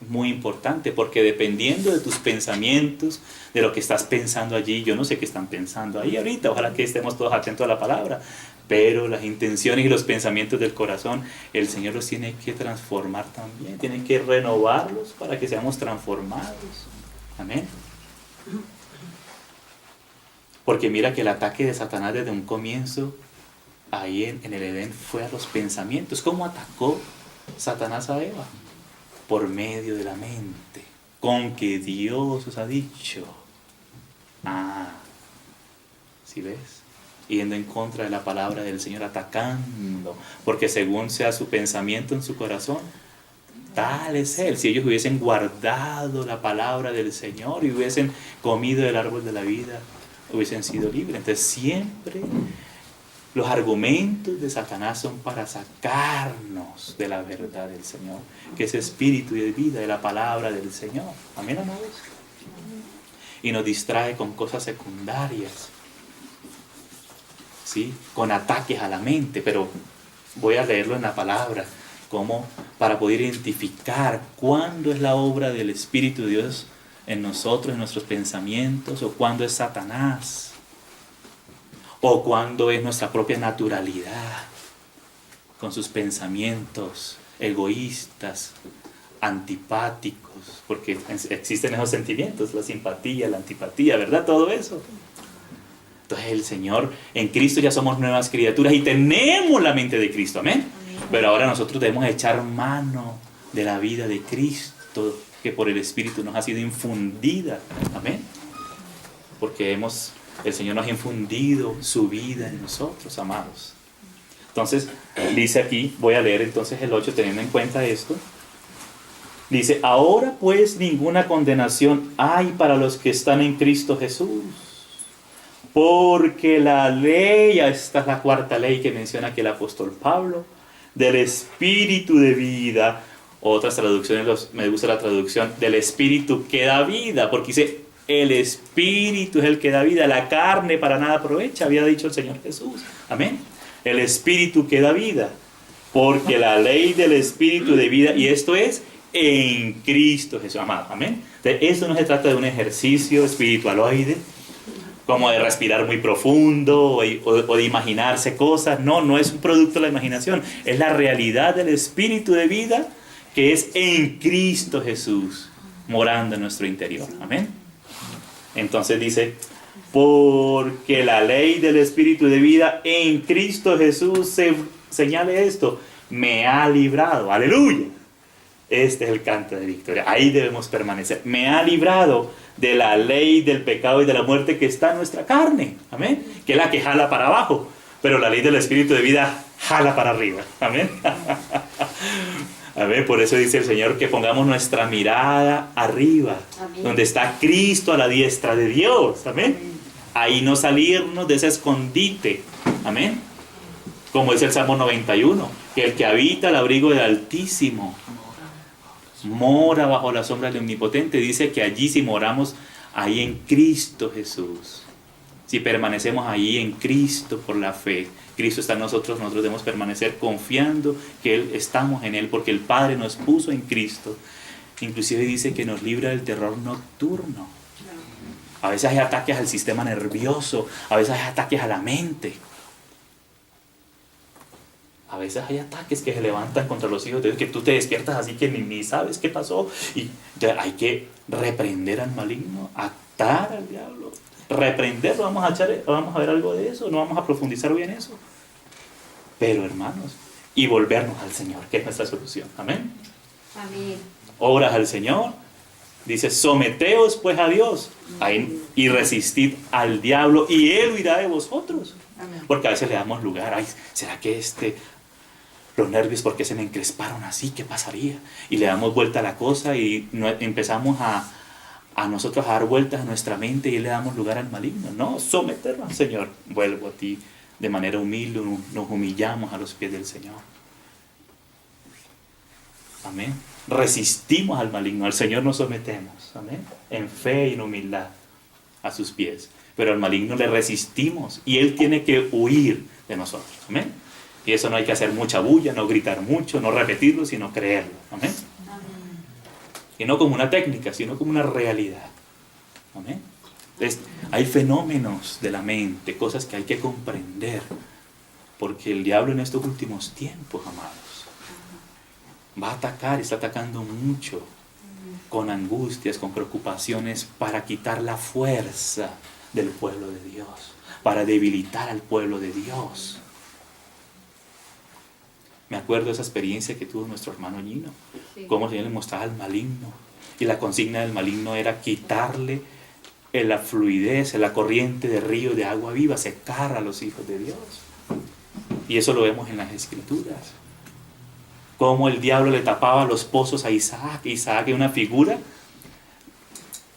Muy importante, porque dependiendo de tus pensamientos, de lo que estás pensando allí, yo no sé qué están pensando ahí ahorita, ojalá que estemos todos atentos a la palabra, pero las intenciones y los pensamientos del corazón, el Señor los tiene que transformar también, tiene que renovarlos para que seamos transformados. Amén. Porque mira que el ataque de Satanás desde un comienzo, ahí en el Edén, fue a los pensamientos. ¿Cómo atacó Satanás a Eva? Por medio de la mente, con que Dios os ha dicho. ¿Sí ves? Yendo en contra de la palabra del Señor, atacando, porque según sea su pensamiento en su corazón, tal es Él. Si ellos hubiesen guardado la palabra del Señor y hubiesen comido del árbol de la vida, hubiesen sido libres. Entonces siempre los argumentos de Satanás son para sacarnos de la verdad del Señor, que es espíritu de vida, de la palabra del Señor. Amén, amados. Y nos distrae con cosas secundarias, ¿sí? Con ataques a la mente, pero voy a leerlo en la palabra, como para poder identificar cuándo es la obra del Espíritu de Dios en nosotros, en nuestros pensamientos, o cuándo es Satanás, o cuándo es nuestra propia naturalidad, con sus pensamientos egoístas, antipáticos, porque existen esos sentimientos, la simpatía, la antipatía, ¿verdad? Todo eso. Entonces el Señor, en Cristo ya somos nuevas criaturas y tenemos la mente de Cristo, ¿amén? Pero ahora nosotros debemos echar mano de la vida de Cristo, que por el Espíritu nos ha sido infundida, ¿amén? Porque el Señor nos ha infundido su vida en nosotros, amados. Entonces, dice aquí, voy a leer entonces el 8 teniendo en cuenta esto. Dice, ahora pues ninguna condenación hay para los que están en Cristo Jesús. Porque la ley, esta es la cuarta ley que menciona aquí el apóstol Pablo, del Espíritu de vida. Otras traducciones, me gusta la traducción, del Espíritu que da vida, porque dice, el Espíritu es el que da vida, la carne para nada aprovecha, había dicho el Señor Jesús. Amén. El Espíritu que da vida, porque la ley del Espíritu de vida, y esto es en Cristo Jesús, amado. Amén. Entonces, esto no se trata de un ejercicio espiritualoide, como de respirar muy profundo o de imaginarse cosas. No, no es un producto de la imaginación, es la realidad del Espíritu de vida que es en Cristo Jesús, morando en nuestro interior. Amén. Entonces dice, porque la ley del Espíritu de vida en Cristo Jesús, señale esto, me ha librado. Aleluya. Este es el canto de victoria. Ahí debemos permanecer. Me ha librado de la ley del pecado y de la muerte que está en nuestra carne. Amén. Que es la que jala para abajo. Pero la ley del Espíritu de vida jala para arriba. Amén. Amén. Por eso dice el Señor que pongamos nuestra mirada arriba. Amén. Donde está Cristo a la diestra de Dios. Amén. Ahí no salirnos de ese escondite. Amén. Como dice el Salmo 91. Que el que habita al abrigo del Altísimo mora bajo la sombra del Omnipotente. Dice que allí, si moramos ahí en Cristo Jesús, si permanecemos ahí en Cristo por la fe, Cristo está en nosotros, nosotros debemos permanecer confiando que estamos en Él, porque el Padre nos puso en Cristo. Inclusive dice que nos libra del terror nocturno. A veces hay ataques al sistema nervioso, a veces hay ataques a la mente. A veces hay ataques que se levantan contra los hijos de Dios, que tú te despiertas así que ni sabes qué pasó. Y hay que reprender al maligno, atar al diablo, reprenderlo. Vamos a ver algo de eso, no vamos a profundizar hoy en eso. Pero hermanos, y volvernos al Señor, que es nuestra solución. Amén. Amén. Obras al Señor. Dice, someteos pues a Dios y resistid al diablo y Él huirá de vosotros. Amén. Porque a veces le damos lugar. Ay, ¿será que los nervios, por qué se me encresparon así? ¿Qué pasaría? Y le damos vuelta a la cosa y empezamos a nosotros a dar vueltas a nuestra mente y le damos lugar al maligno. No, someternos al Señor. Vuelvo a ti de manera humilde, nos humillamos a los pies del Señor. Amén. Resistimos al maligno, al Señor nos sometemos. Amén. En fe y en humildad. a sus pies. Pero al maligno le resistimos y él tiene que huir de nosotros. Amén. Y eso no hay que hacer mucha bulla, no gritar mucho, no repetirlo, sino creerlo. Amén. Y no como una técnica, sino como una realidad. Amén. Entonces, hay fenómenos de la mente, cosas que hay que comprender. Porque el diablo en estos últimos tiempos, amados, va a atacar, está atacando mucho, con angustias, con preocupaciones, para quitar la fuerza del pueblo de Dios, para debilitar al pueblo de Dios. Me acuerdo de esa experiencia que tuvo nuestro hermano Gino, cómo el Señor le mostraba al maligno, y la consigna del maligno era quitarle la fluidez, la corriente de río de agua viva, secar a los hijos de Dios. Y eso lo vemos en las Escrituras. Cómo el diablo le tapaba los pozos a Isaac. Isaac es una figura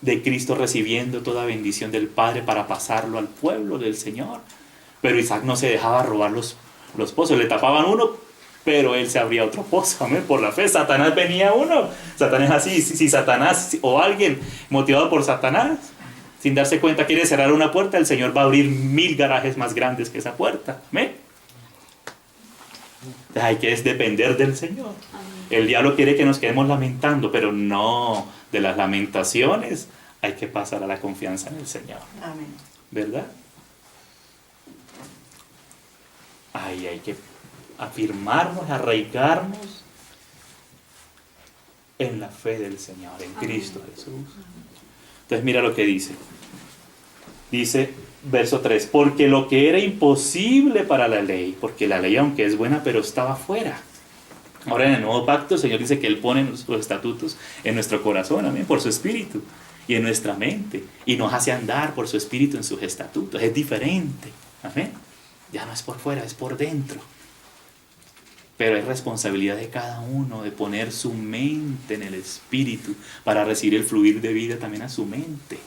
de Cristo recibiendo toda bendición del Padre para pasarlo al pueblo del Señor. Pero Isaac no se dejaba robar los pozos. Le tapaban uno, pero él se abría otro pozo. Amén. Por la fe. Satanás venía uno. Satanás así. Si Satanás o alguien motivado por Satanás, sin darse cuenta, quiere cerrar una puerta, el Señor va a abrir 1000 garajes más grandes que esa puerta. Amén. Hay que depender del Señor. El diablo quiere que nos quedemos lamentando, pero no, de las lamentaciones hay que pasar a la confianza en el Señor. Amén. ¿Verdad? Ahí hay que afirmarnos, arraigarnos en la fe del Señor, en Cristo Jesús. Entonces mira lo que dice. Dice, verso 3, porque lo que era imposible para la ley, porque la ley aunque es buena, pero estaba fuera. Ahora en el nuevo pacto el Señor dice que Él pone sus estatutos en nuestro corazón, amén, por su espíritu, y en nuestra mente, y nos hace andar por su espíritu en sus estatutos. Es diferente, amén. Ya no es por fuera, es por dentro. Pero es responsabilidad de cada uno de poner su mente en el espíritu para recibir el fluir de vida también a su mente.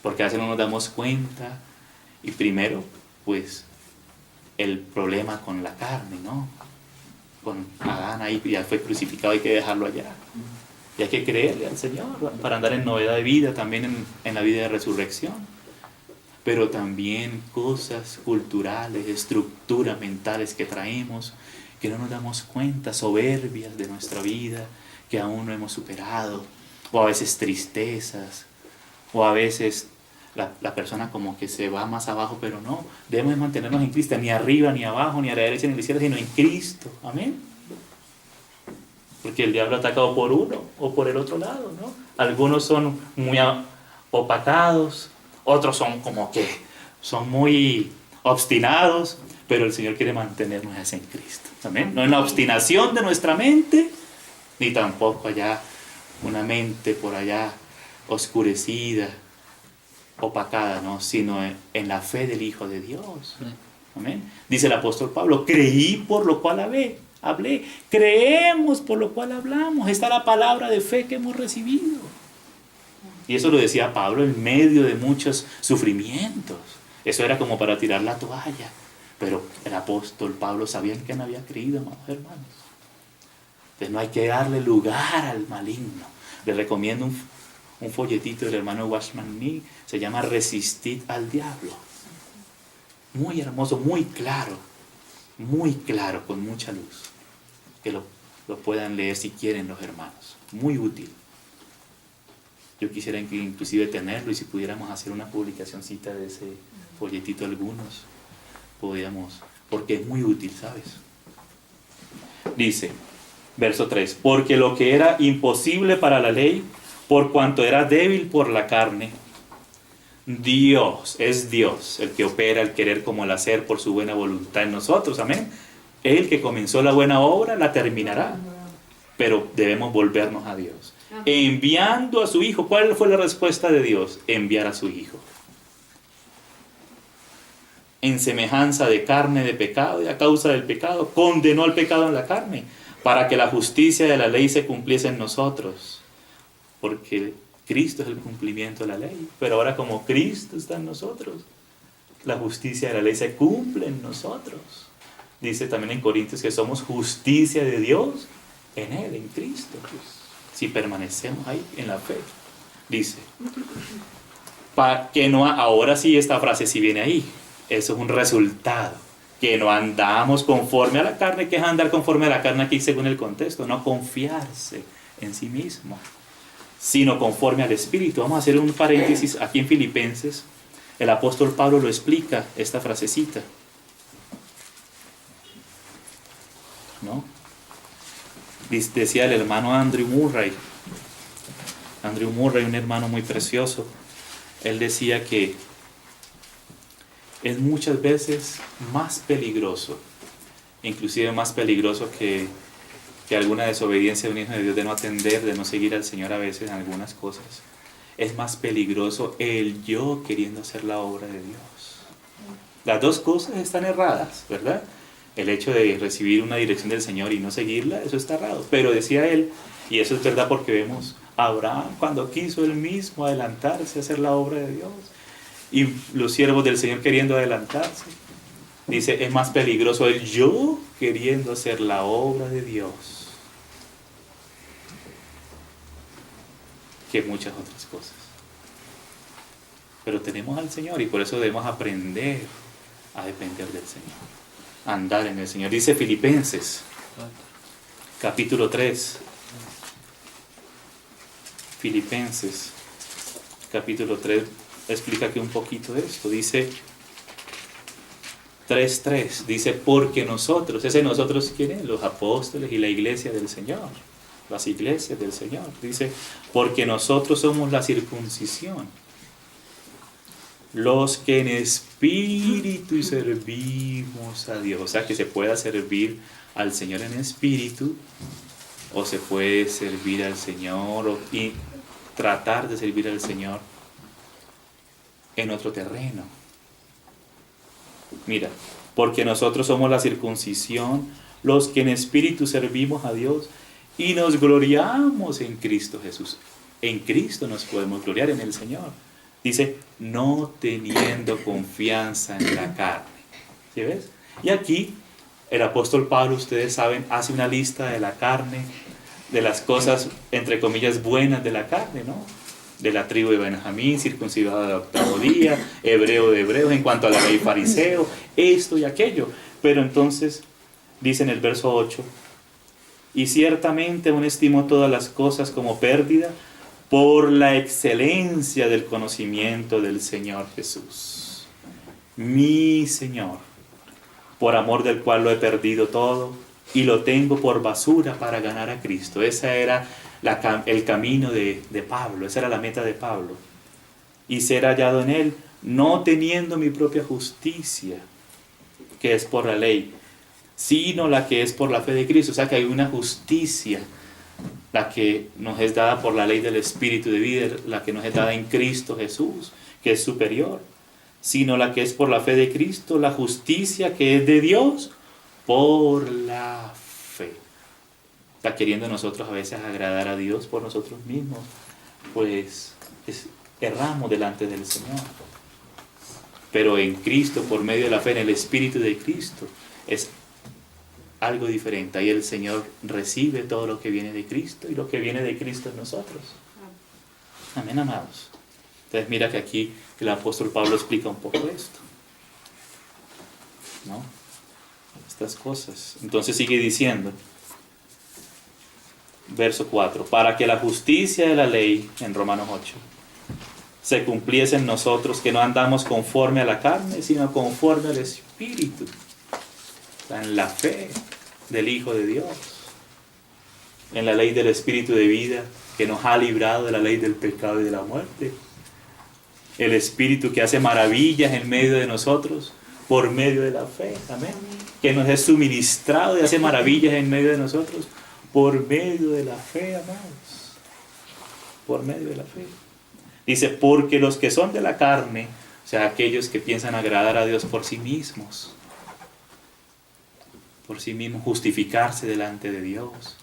Porque a veces no nos damos cuenta, y primero, pues, el problema con la carne, ¿no? Con Adán ahí, ya fue crucificado, hay que dejarlo allá. Y hay que creerle al Señor para andar en novedad de vida, también en la vida de resurrección. Pero también cosas culturales, estructuras mentales que traemos, que no nos damos cuenta, soberbias de nuestra vida, que aún no hemos superado, o a veces tristezas, o a veces la persona como que se va más abajo, pero no, debemos mantenernos en Cristo, ni arriba, ni abajo, ni a la derecha, ni a la izquierda, sino en Cristo, amén. Porque el diablo ha atacado por uno o por el otro lado, ¿no? Algunos son muy opacados, otros son como que son muy obstinados, pero el Señor quiere mantenernos en Cristo, amén. No en la obstinación de nuestra mente, ni tampoco allá una mente por allá oscurecida, opacada, ¿no? Sino en la fe del Hijo de Dios. Amén. Dice el apóstol Pablo, creí por lo cual hablé, creemos por lo cual hablamos. Esta es la palabra de fe que hemos recibido. Y eso lo decía Pablo en medio de muchos sufrimientos. Eso era como para tirar la toalla. Pero el apóstol Pablo sabía en quién había creído, amados hermanos. Entonces no hay que darle lugar al maligno. Les recomiendo un folletito del hermano Watchman Nee, se llama Resistid al Diablo. Muy hermoso, muy claro, con mucha luz. Que lo puedan leer si quieren los hermanos. Muy útil. Yo quisiera inclusive tenerlo, y si pudiéramos hacer una publicacióncita de ese folletito algunos, podríamos, porque es muy útil, ¿sabes? Dice, verso 3, porque lo que era imposible para la ley, por cuanto era débil por la carne, Dios, es Dios el que opera el querer como el hacer por su buena voluntad en nosotros, amén. El que comenzó la buena obra la terminará, pero debemos volvernos a Dios. Enviando a su Hijo. ¿Cuál fue la respuesta de Dios? Enviar a su Hijo. En semejanza de carne de pecado, y a causa del pecado, condenó al pecado en la carne, para que la justicia de la ley se cumpliese en nosotros. Porque Cristo es el cumplimiento de la ley. Pero ahora como Cristo está en nosotros, la justicia de la ley se cumple en nosotros. Dice también en Corintios que somos justicia de Dios en Él, en Cristo. Si permanecemos ahí en la fe. Dice, Que no, ahora sí esta frase sí viene ahí. Eso es un resultado. Que no andamos conforme a la carne. ¿Qué es andar conforme a la carne aquí según el contexto? No confiarse en sí mismo, sino conforme al Espíritu. Vamos a hacer un paréntesis aquí en Filipenses. El apóstol Pablo lo explica, esta frasecita, ¿no? Decía el hermano Andrew Murray, un hermano muy precioso. Él decía que es muchas veces más peligroso, inclusive más peligroso que alguna desobediencia de un hijo de Dios, de no atender, de no seguir al Señor a veces en algunas cosas. Es más peligroso el yo queriendo hacer la obra de Dios. Las dos cosas están erradas, ¿verdad? El hecho de recibir una dirección del Señor y no seguirla, eso está errado. Pero decía él, y eso es verdad porque vemos a Abraham cuando quiso él mismo adelantarse a hacer la obra de Dios, y los siervos del Señor queriendo adelantarse. Dice, es más peligroso el yo queriendo hacer la obra de Dios que muchas otras cosas. Pero tenemos al Señor y por eso debemos aprender a depender del Señor, a andar en el Señor. Dice Filipenses, capítulo 3. Filipenses, capítulo 3, explica aquí un poquito de esto. Dice 3:3, dice, porque nosotros, ese nosotros, ¿quién es? Los apóstoles y la iglesia del Señor, las iglesias del Señor. Dice, porque nosotros somos la circuncisión, los que en espíritu servimos a Dios. O sea, que se pueda servir al Señor en espíritu, o se puede servir al Señor y tratar de servir al Señor en otro terreno. Mira, porque nosotros somos la circuncisión, los que en espíritu servimos a Dios y nos gloriamos en Cristo Jesús. En Cristo nos podemos gloriar, en el Señor. Dice, no teniendo confianza en la carne. ¿Sí ves? Y aquí el apóstol Pablo, ustedes saben, hace una lista de la carne, de las cosas, entre comillas, buenas de la carne, ¿no? De la tribu de Benjamín, circuncidado de octavo día, hebreo de hebreos, en cuanto a la ley fariseo, esto y aquello. Pero entonces, dice en el verso 8, y ciertamente aún estimo todas las cosas como pérdida por la excelencia del conocimiento del Señor Jesús, mi Señor, por amor del cual lo he perdido todo y lo tengo por basura para ganar a Cristo. Esa era el camino de Pablo, esa era la meta de Pablo. Y ser hallado en él, no teniendo mi propia justicia, que es por la ley, sino la que es por la fe de Cristo. O sea que hay una justicia, la que nos es dada por la ley del Espíritu de vida, la que nos es dada en Cristo Jesús, que es superior, sino la que es por la fe de Cristo, la justicia que es de Dios por la fe. Está queriendo nosotros a veces agradar a Dios por nosotros mismos, pues erramos delante del Señor. Pero en Cristo, por medio de la fe, en el Espíritu de Cristo, es algo diferente. Ahí el Señor recibe todo lo que viene de Cristo y lo que viene de Cristo en nosotros. Amén, amados. Entonces mira que aquí el apóstol Pablo explica un poco esto, ¿no? Estas cosas. Entonces sigue diciendo, verso 4, para que la justicia de la ley, en Romanos 8, se cumpliese en nosotros, que no andamos conforme a la carne, sino conforme al Espíritu. O sea, en la fe del Hijo de Dios, en la ley del Espíritu de vida, que nos ha librado de la ley del pecado y de la muerte. El Espíritu que hace maravillas en medio de nosotros, por medio de la fe, amén. Que nos es suministrado y hace maravillas en medio de nosotros, por medio de la fe, amados. Por medio de la fe. Dice, porque los que son de la carne, o sea, aquellos que piensan agradar a Dios por sí mismos, justificarse delante de Dios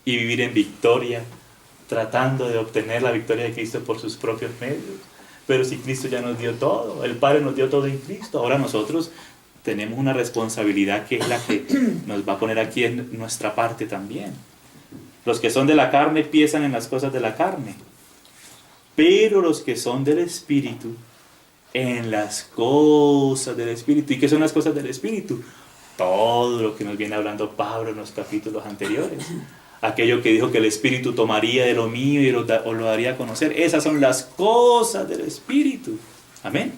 y vivir en victoria, tratando de obtener la victoria de Cristo por sus propios medios. Pero si Cristo ya nos dio todo, el Padre nos dio todo en Cristo, ahora nosotros tenemos una responsabilidad que es la que nos va a poner aquí en nuestra parte también. Los que son de la carne piensan en las cosas de la carne, Pero los que son del Espíritu, en las cosas del Espíritu. ¿Y qué son las cosas del Espíritu? Todo lo que nos viene hablando Pablo en los capítulos anteriores. Aquello que dijo que el Espíritu tomaría de lo mío y os lo daría a conocer. Esas son las cosas del Espíritu. Amén.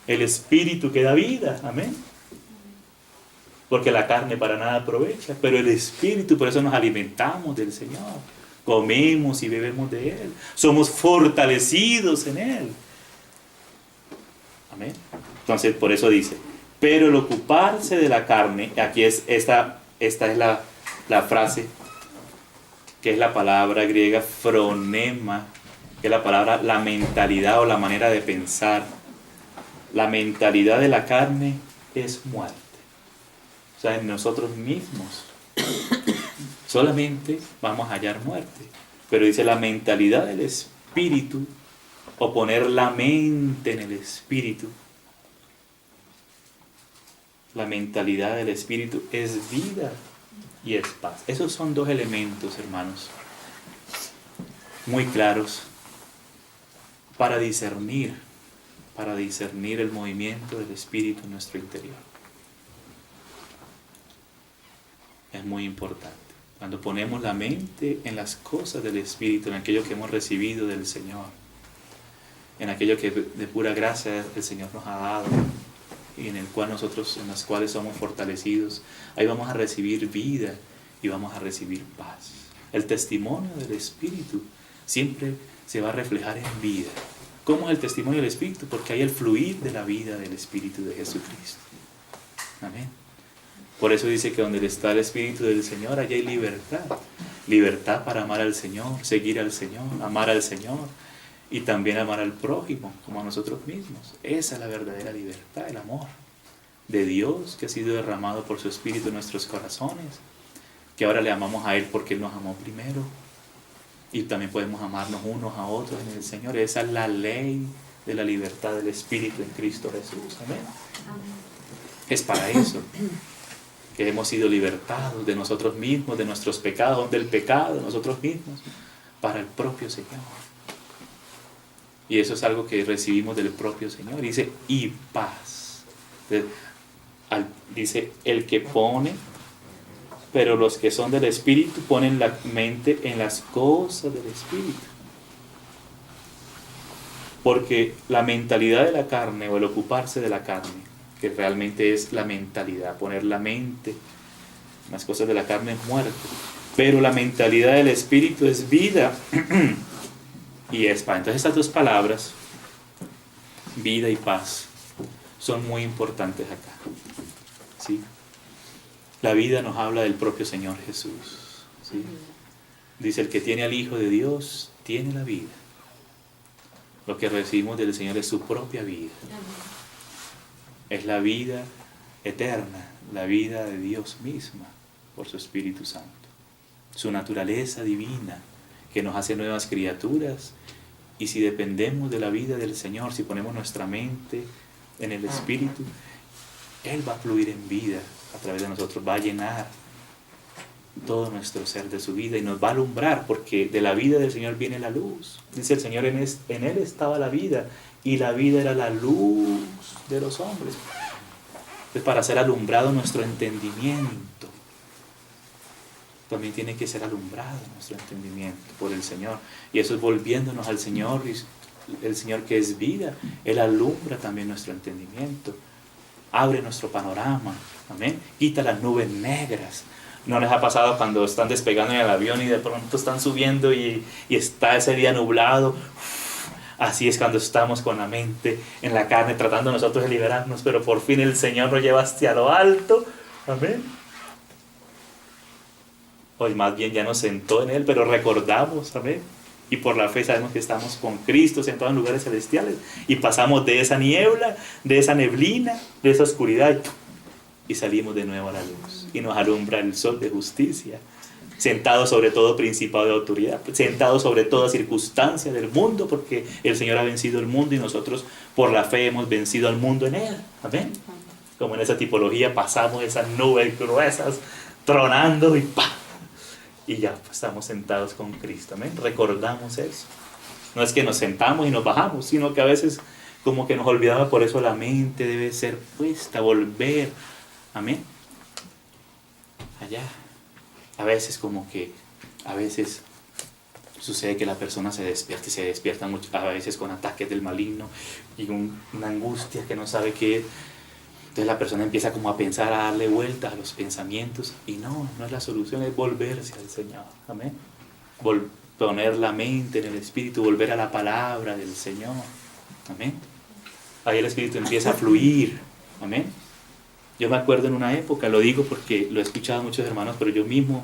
El Espíritu que da vida. Amén. Porque la carne para nada aprovecha, pero el Espíritu, por eso nos alimentamos del Señor. Comemos y bebemos de Él. Somos fortalecidos en Él. Amén. Entonces, por eso dice, pero el ocuparse de la carne, aquí es esta es la frase, que es la palabra griega phronema, que es la palabra, la mentalidad o la manera de pensar. La mentalidad de la carne es muerte. O sea, en nosotros mismos solamente vamos a hallar muerte. Pero dice la mentalidad del Espíritu, o poner la mente en el Espíritu. La mentalidad del Espíritu es vida y es paz. Esos son dos elementos, hermanos, muy claros para discernir el movimiento del Espíritu en nuestro interior. Es muy importante. Cuando ponemos la mente en las cosas del Espíritu, en aquello que hemos recibido del Señor, en aquello que de pura gracia el Señor nos ha dado, y en las cuales somos fortalecidos, ahí vamos a recibir vida y vamos a recibir paz. El testimonio del Espíritu siempre se va a reflejar en vida. ¿Cómo es el testimonio del Espíritu? Porque hay el fluir de la vida del Espíritu de Jesucristo. Amén. Por eso dice que donde está el Espíritu del Señor, allá hay libertad. Libertad para amar al Señor, seguir al Señor, amar al Señor y también amar al prójimo como a nosotros mismos. Esa es la verdadera libertad, el amor de Dios que ha sido derramado por su Espíritu en nuestros corazones, que ahora le amamos a Él porque Él nos amó primero y también podemos amarnos unos a otros en el Señor. Esa es la ley de la libertad del Espíritu en Cristo Jesús. Amén. Es para eso que hemos sido libertados de nosotros mismos, de nuestros pecados, del pecado de nosotros mismos, para el propio Señor. Y eso es algo que recibimos del propio Señor. Dice, y paz. Dice, el que pone, pero los que son del Espíritu ponen la mente en las cosas del Espíritu. Porque la mentalidad de la carne, o el ocuparse de la carne, que realmente es la mentalidad, poner la mente en las cosas de la carne es muerte. Pero la mentalidad del Espíritu es vida y es paz. Entonces estas dos palabras, vida y paz, son muy importantes acá. ¿Sí? La vida nos habla del propio Señor Jesús. ¿Sí? Dice, el que tiene al Hijo de Dios, tiene la vida. Lo que recibimos del Señor es su propia vida. Es la vida eterna, la vida de Dios misma, por su Espíritu Santo. Su naturaleza divina, que nos hace nuevas criaturas. Y si dependemos de la vida del Señor, si ponemos nuestra mente en el Espíritu, Él va a fluir en vida a través de nosotros, va a llenar todo nuestro ser de su vida y nos va a alumbrar, porque de la vida del Señor viene la luz. Dice el Señor, en Él estaba la vida, y la vida era la luz de los hombres. Entonces, para ser alumbrado nuestro entendimiento, también tiene que ser alumbrado nuestro entendimiento por el Señor. Y eso es volviéndonos al Señor, el Señor que es vida, Él alumbra también nuestro entendimiento, abre nuestro panorama, amén, quita las nubes negras. ¿No les ha pasado cuando están despegando en el avión y de pronto están subiendo y está ese día nublado? Así es cuando estamos con la mente en la carne, tratando nosotros de liberarnos, pero por fin el Señor nos lleva hacia lo alto, amén. Hoy más bien ya nos sentó en Él, pero recordamos, amén. Y por la fe sabemos que estamos con Cristo sentados en lugares celestiales y pasamos de esa niebla, de esa neblina, de esa oscuridad y salimos de nuevo a la luz. Y nos alumbra el sol de justicia, sentado sobre todo principado de autoridad, sentado sobre toda circunstancia del mundo, porque el Señor ha vencido el mundo y nosotros por la fe hemos vencido al mundo en Él. Amén. Como en esa tipología pasamos esas nubes gruesas, tronando y ¡pah! Y ya pues, estamos sentados con Cristo. Amén. Recordamos eso. No es que nos sentamos y nos bajamos, sino que a veces como que nos olvidamos, por eso la mente debe ser puesta, volver. Amén. Allá. A veces como que, a veces sucede que la persona se despierta y se despierta mucho, a veces con ataques del maligno y una angustia que no sabe qué es. Entonces la persona empieza como a pensar, a darle vueltas a los pensamientos y no es la solución, es volverse al Señor. Amén. Poner la mente en el Espíritu, volver a la palabra del Señor. Amén. Ahí el Espíritu empieza a fluir. Amén. Yo me acuerdo en una época, lo digo porque lo he escuchado a muchos hermanos, pero yo mismo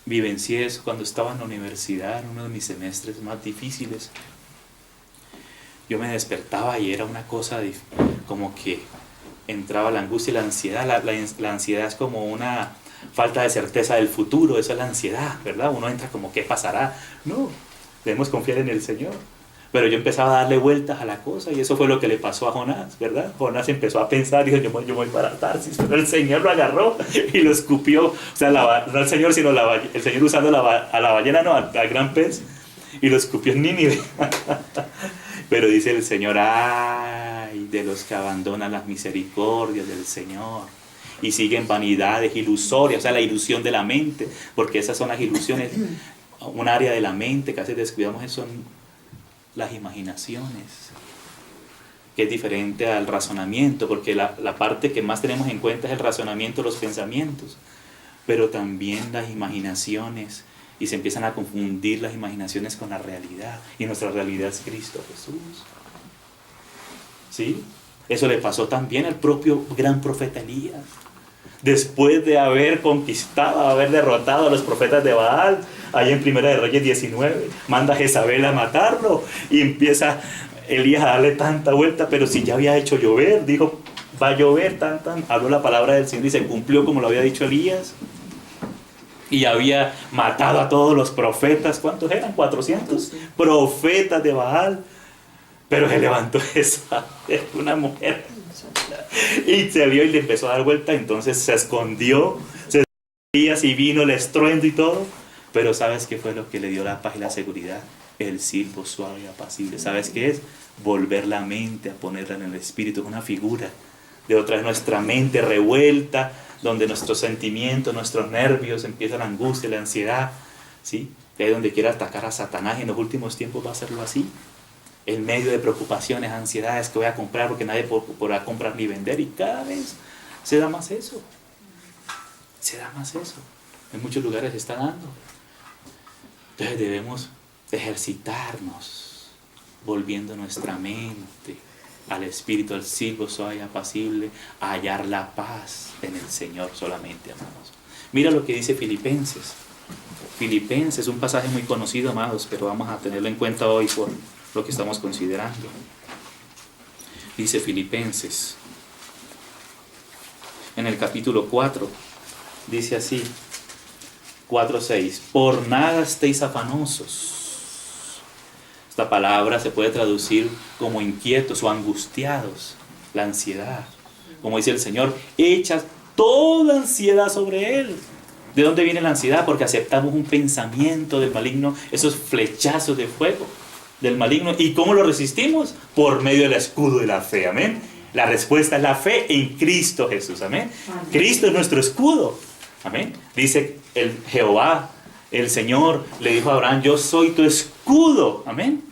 vivencié eso cuando estaba en la universidad, en uno de mis semestres más difíciles. Yo me despertaba y era una cosa como que entraba la angustia y la ansiedad. La ansiedad es como una falta de certeza del futuro, eso es la ansiedad, ¿verdad? Uno entra como, ¿qué pasará? No, debemos confiar en el Señor. Pero yo empezaba a darle vueltas a la cosa y eso fue lo que le pasó a Jonás, ¿verdad? Jonás empezó a pensar y dijo, yo voy para Tarsis, pero el Señor lo agarró y lo escupió. O sea, no el Señor, sino el Señor usando a la ballena, no, al gran pez, y lo escupió en Nínive. Pero dice el Señor, ay de los que abandonan las misericordias del Señor y siguen vanidades ilusorias, o sea, la ilusión de la mente, porque esas son las ilusiones, un área de la mente que a veces descuidamos, son las imaginaciones, que es diferente al razonamiento, porque la parte que más tenemos en cuenta es el razonamiento, los pensamientos, pero también las imaginaciones, y se empiezan a confundir las imaginaciones con la realidad, y nuestra realidad es Cristo Jesús. ¿Sí? Eso le pasó también al propio gran profeta Elías. Después de haber conquistado, haber derrotado a los profetas de Baal, ahí en Primera de Reyes 19, manda a Jezabel a matarlo y empieza Elías a darle tanta vuelta, pero si ya había hecho llover, dijo, va a llover, habló la palabra del Señor y se cumplió como lo había dicho Elías. Y había matado a todos los profetas, ¿cuántos eran? 400 profetas de Baal. Pero se levantó esa, una mujer, y se vio y le empezó a dar vuelta, entonces se escondió, y vino el estruendo y todo. Pero ¿sabes qué fue lo que le dio la paz y la seguridad? El silbo suave y apacible. ¿Sabes qué es? Volver la mente a ponerla en el Espíritu, es una figura de otra vez nuestra mente revuelta, donde nuestros sentimientos, nuestros nervios empiezan la angustia, la ansiedad, ¿sí? De donde quiera atacar a Satanás, y en los últimos tiempos va a hacerlo así. En medio de preocupaciones, ansiedades, que voy a comprar porque nadie podrá comprar ni vender, y cada vez se da más eso. Se da más eso. En muchos lugares se está dando. Entonces debemos ejercitarnos, volviendo nuestra mente al Espíritu, al silbo suave y apacible, a hallar la paz en el Señor solamente, amados. Mira lo que dice Filipenses. Filipenses, un pasaje muy conocido, amados, pero vamos a tenerlo en cuenta hoy por lo que estamos considerando. Dice Filipenses, en el capítulo 4, dice así, 4:6, por nada estéis afanosos. Esta palabra se puede traducir como inquietos o angustiados, la ansiedad. Como dice el Señor, echa toda ansiedad sobre Él. ¿De dónde viene la ansiedad? Porque aceptamos un pensamiento del maligno, esos flechazos de fuego del maligno. ¿Y cómo lo resistimos? Por medio del escudo de la fe, amén. La respuesta es la fe en Cristo Jesús, amén. Cristo es nuestro escudo, amén. Dice el Jehová, el Señor le dijo a Abraham, yo soy tu escudo, amén.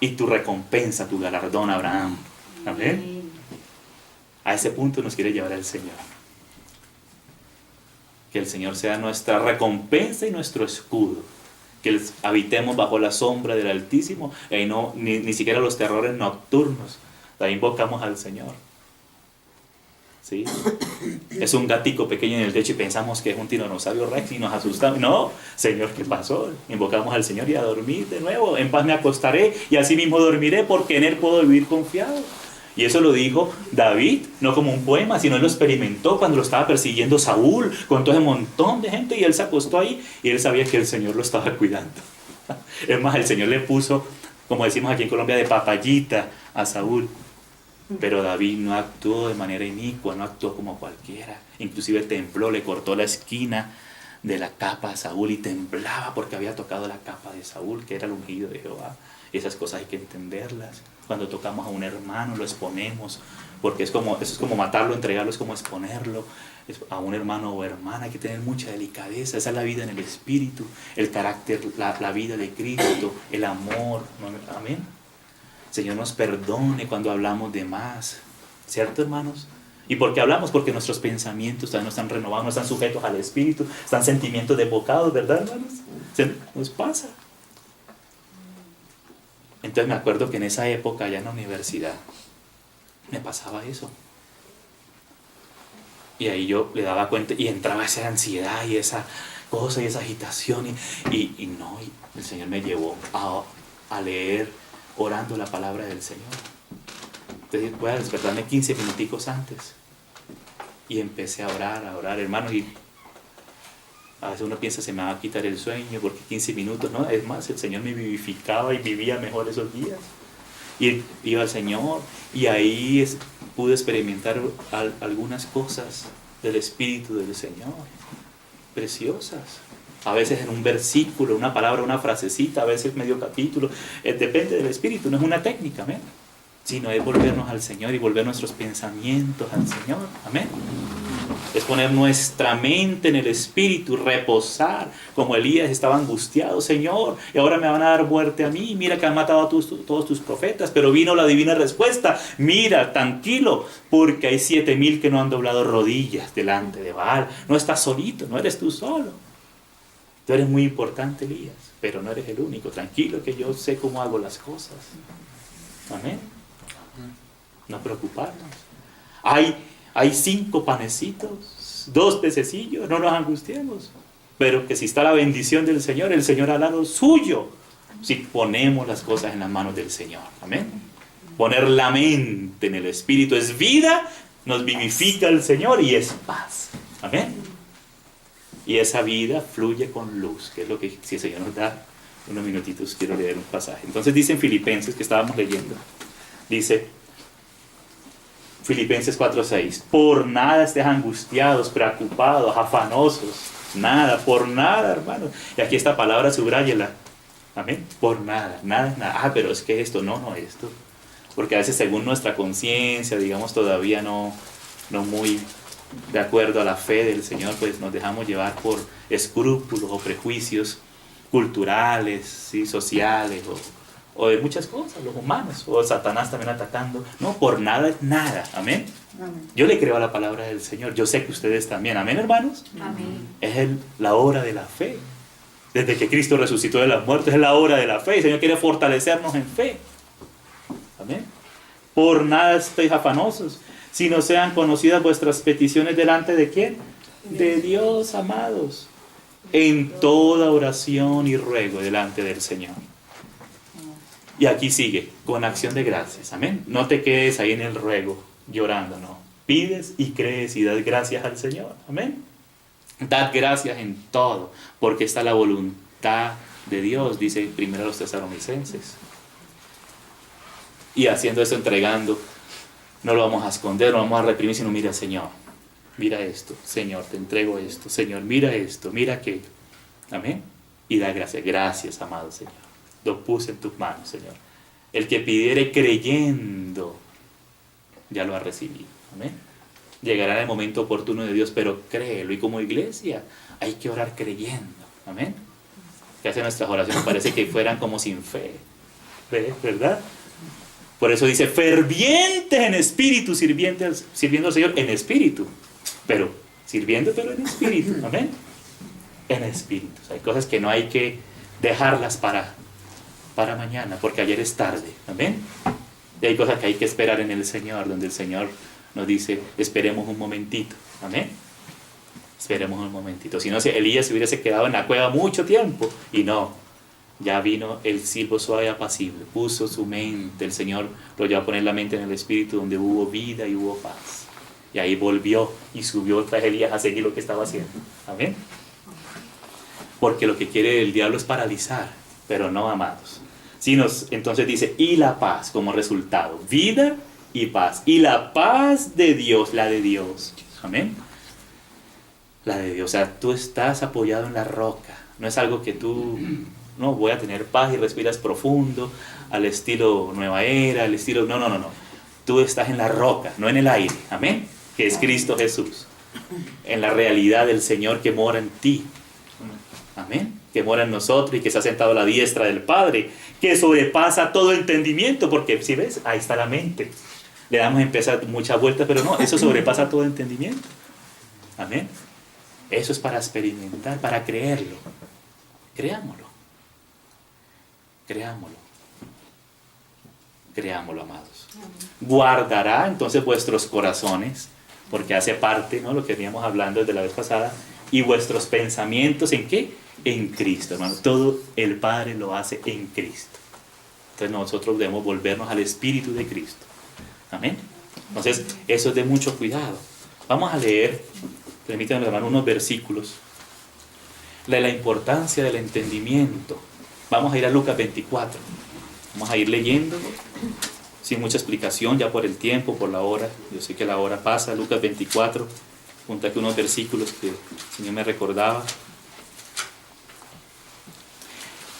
Y tu recompensa, tu galardón, Abraham, amén. A ese punto nos quiere llevar el Señor. Que el Señor sea nuestra recompensa y nuestro escudo. Que habitemos bajo la sombra del Altísimo, y no, ni siquiera los terrores nocturnos. Ahí invocamos al Señor. ¿Sí? Es un gatico pequeño en el techo y pensamos que es un tiranosaurio rex y nos asustamos. No, Señor, ¿qué pasó? Invocamos al Señor y a dormir de nuevo. En paz me acostaré y así mismo dormiré, porque en Él puedo vivir confiado. Y eso lo dijo David, no como un poema, sino él lo experimentó cuando lo estaba persiguiendo Saúl, con todo ese montón de gente, y él se acostó ahí y él sabía que el Señor lo estaba cuidando. Es más, el Señor le puso, como decimos aquí en Colombia, de papayita a Saúl. Pero David no actuó de manera inicua, no actuó como cualquiera. Inclusive tembló, le cortó la esquina de la capa de Saúl y temblaba porque había tocado la capa de Saúl, que era el ungido de Jehová. Y esas cosas hay que entenderlas. Cuando tocamos a un hermano, lo exponemos, porque eso es como matarlo, entregarlo, es como exponerlo a un hermano o hermana. Hay que tener mucha delicadeza. Esa es la vida en el Espíritu, el carácter, la vida de Cristo, el amor. Amén. El Señor nos perdone cuando hablamos de más, ¿cierto, hermanos? ¿Y por qué hablamos? Porque nuestros pensamientos todavía no están renovados, no están sujetos al Espíritu, están sentimientos desbocados, ¿verdad, hermanos? Nos pasa. Entonces me acuerdo que en esa época, allá en la universidad, me pasaba eso. Y ahí yo le daba cuenta y entraba esa ansiedad y esa cosa y esa agitación. Y el Señor me llevó a leer orando la palabra del Señor. Entonces voy a despertarme 15 minuticos antes. Y empecé a orar, hermano. Y a veces uno piensa se me va a quitar el sueño porque 15 minutos, no, es más, el Señor me vivificaba y vivía mejor esos días. Y iba al Señor y ahí pude experimentar algunas cosas del Espíritu del Señor, preciosas. A veces en un versículo, una palabra, una frasecita, a veces medio capítulo. Depende del Espíritu, no es una técnica, amén. Sino es volvernos al Señor y volver nuestros pensamientos al Señor, amén. Es poner nuestra mente en el Espíritu, reposar, como Elías estaba angustiado, Señor, y ahora me van a dar muerte a mí, mira que han matado a todos tus profetas, pero vino la divina respuesta, mira, tranquilo, porque hay 7,000 que no han doblado rodillas delante de Baal, no estás solito, no eres tú solo, tú eres muy importante, Elías, pero no eres el único, tranquilo que yo sé cómo hago las cosas, amén, no preocuparnos, hay 5 panecitos, 2 pececillos, no nos angustiemos. Pero que si está la bendición del Señor, el Señor hará lo suyo. Si ponemos las cosas en las manos del Señor. Amén. Poner la mente en el Espíritu es vida, nos vivifica el Señor y es paz. Amén. Y esa vida fluye con luz, que es lo que si el Señor nos da unos minutitos, quiero leer un pasaje. Entonces dice en Filipenses, que estábamos leyendo, dice Filipenses 4:6, por nada estés angustiados, preocupados, afanosos, nada, por nada, hermanos. Y aquí esta palabra subráyela, amén, por nada, nada es nada. Pero es que esto, no esto. Porque a veces según nuestra conciencia, digamos, todavía no muy de acuerdo a la fe del Señor, pues nos dejamos llevar por escrúpulos o prejuicios culturales, ¿sí? Sociales o de muchas cosas, los humanos, o Satanás también atacando. No, por nada es nada, amén. Amén. Yo le creo a la palabra del Señor, yo sé que ustedes también, amén, hermanos. Amén. Es la hora de la fe. Desde que Cristo resucitó de las muertes, es la hora de la fe. El Señor quiere fortalecernos en fe, amén. Por nada estéis afanosos, sino sean conocidas vuestras peticiones delante de ¿quién? De Dios, amados, en toda oración y ruego delante del Señor. Y aquí sigue, con acción de gracias, amén. No te quedes ahí en el ruego, llorando, no. Pides y crees y das gracias al Señor, amén. Dad gracias en todo, porque está la voluntad de Dios, dice primero a los Tesalonicenses. Y haciendo eso, entregando, no lo vamos a esconder, no lo vamos a reprimir, sino mira, Señor, mira esto, Señor, te entrego esto, Señor, mira esto, mira aquello, amén. Y da gracias, gracias, amado Señor. Lo puse en tus manos, Señor. El que pidiere creyendo, ya lo ha recibido. Amén. Llegará el momento oportuno de Dios, pero créelo. Y como iglesia, hay que orar creyendo. Amén. Que hace nuestras oraciones parece que fueran como sin fe. ¿Verdad? Por eso dice, fervientes en espíritu, sirviendo al Señor en espíritu. Pero en espíritu. Amén. En espíritu. Hay cosas que no hay que dejarlas para mañana, porque ayer es tarde, amén. Y hay cosas que hay que esperar en el Señor, donde el Señor nos dice, esperemos un momentito, amén. Esperemos un momentito. Si no, Elías se hubiese quedado en la cueva mucho tiempo, y no, ya vino el silbo suave apacible, puso su mente, el Señor lo llevó a poner la mente en el Espíritu, donde hubo vida y hubo paz. Y ahí volvió y subió otra vez Elías a seguir lo que estaba haciendo, amén. Porque lo que quiere el diablo es paralizar, pero no, amados. Entonces dice, y la paz como resultado, vida y paz. Y la paz de Dios, la de Dios. Amén. la de Dios. O sea, tú estás apoyado en la roca. No es algo que tú, no, voy a tener paz y respiras profundo, al estilo Nueva Era, al estilo... No, no, no, no. Tú estás en la roca, no en el aire. Amén. Que es Cristo Jesús. En la realidad del Señor que mora en ti. Amén. Que mora en nosotros y que se ha sentado a la diestra del Padre. Que sobrepasa todo entendimiento. Porque si ves, ahí está la mente. Le damos a empezar muchas vueltas, pero no, eso sobrepasa todo entendimiento. Amén. Eso es para experimentar, para creerlo. Creámoslo. Creámoslo. Creámoslo, amados. Guardará entonces vuestros corazones, porque hace parte, ¿no?, lo que veníamos hablando desde la vez pasada, y vuestros pensamientos, ¿en qué? En Cristo, hermano. Todo el Padre lo hace en Cristo. Entonces nosotros debemos volvernos al Espíritu de Cristo. Amén. Entonces, eso es de mucho cuidado. Vamos a leer, permítanme, hermano, unos versículos de la importancia del entendimiento. Vamos a ir a Lucas 24. Vamos a ir leyendo sin mucha explicación, ya por el tiempo, por la hora. Yo sé que la hora pasa. Lucas 24, junto aquí unos versículos que el Señor me recordaba.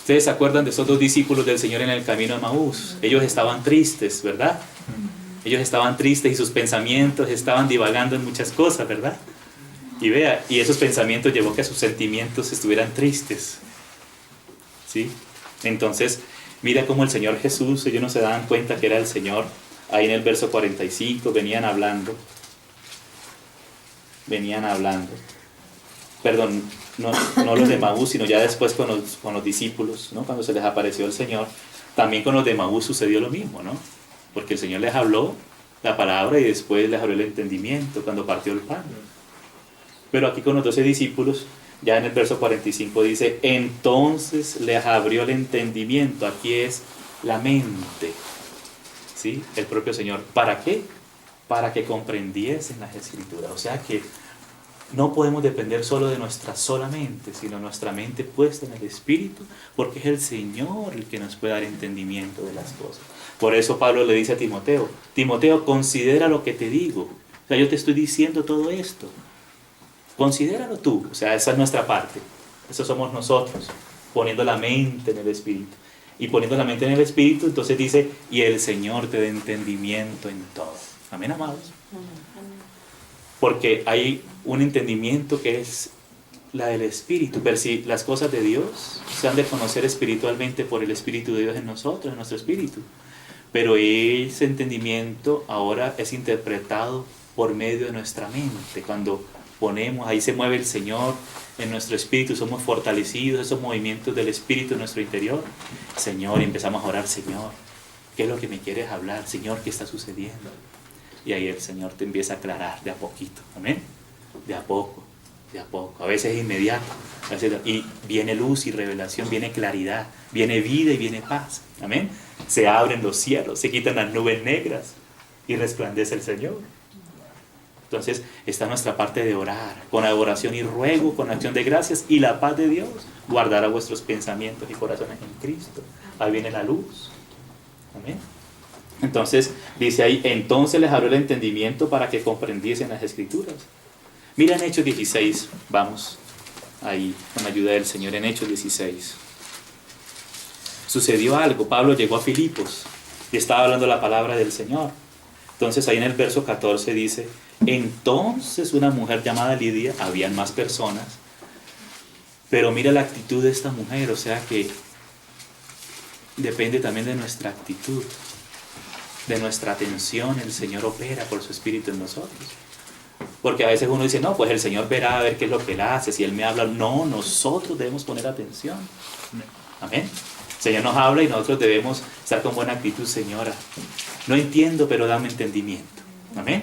Ustedes se acuerdan de esos dos discípulos del Señor en el camino a Emaús. Ellos estaban tristes, ¿verdad? Ellos estaban tristes y sus pensamientos estaban divagando en muchas cosas, ¿verdad? Y vea, y esos pensamientos llevó a que sus sentimientos estuvieran tristes. ¿Sí? Entonces, mira cómo el Señor Jesús, ellos no se daban cuenta que era el Señor. Ahí en el verso 45 venían hablando. Perdón, no los de Emaús, sino ya después con los discípulos, ¿no? Cuando se les apareció el Señor. También con los de Emaús sucedió lo mismo, ¿no? Porque el Señor les habló la palabra y después les abrió el entendimiento cuando partió el pan. Pero aquí con los 12 discípulos, ya en el verso 45 dice, entonces les abrió el entendimiento. Aquí es la mente, ¿sí? El propio Señor. ¿Para qué? Para que comprendiesen las Escrituras. O sea que no podemos depender solo de nuestra sola mente, sino nuestra mente puesta en el Espíritu, porque es el Señor el que nos puede dar entendimiento de las cosas. Por eso Pablo le dice a Timoteo, Timoteo, considera lo que te digo. O sea, yo te estoy diciendo todo esto. Considéralo tú. O sea, esa es nuestra parte. Eso somos nosotros, poniendo la mente en el Espíritu. Y poniendo la mente en el Espíritu, entonces dice, y el Señor te dé entendimiento en todo. Amén, amados. Porque hay un entendimiento que es la del Espíritu. Pero si las cosas de Dios se han de conocer espiritualmente por el Espíritu de Dios en nosotros, en nuestro espíritu. Pero ese entendimiento ahora es interpretado por medio de nuestra mente. Cuando ponemos, ahí se mueve el Señor en nuestro espíritu, somos fortalecidos, esos movimientos del Espíritu en nuestro interior. Señor, y empezamos a orar, Señor, ¿qué es lo que me quieres hablar? Señor, ¿qué está sucediendo? Y ahí el Señor te empieza a aclarar de a poquito. Amén. De a poco, de a poco. A veces es inmediato. Y viene luz y revelación, viene claridad, viene vida y viene paz. Amén. Se abren los cielos, se quitan las nubes negras y resplandece el Señor. Entonces está nuestra parte de orar, con adoración y ruego, con acción de gracias, y la paz de Dios guardará vuestros pensamientos y corazones en Cristo. Ahí viene la luz. Amén. Entonces dice ahí, entonces les abrió el entendimiento para que comprendiesen las Escrituras. Mira en Hechos 16, vamos ahí con la ayuda del Señor en Hechos 16. Sucedió algo, Pablo llegó a Filipos y estaba hablando la palabra del Señor. Entonces ahí en el verso 14 dice, entonces una mujer llamada Lidia, habían más personas, pero mira la actitud de esta mujer, o sea que depende también de nuestra actitud, de nuestra atención. El Señor opera por su Espíritu en nosotros. Porque a veces uno dice, no, pues el Señor verá a ver qué es lo que Él hace, si Él me habla. No, nosotros debemos poner atención. Amén. El Señor nos habla y nosotros debemos estar con buena actitud. Señora, no entiendo, pero dame entendimiento. Amén.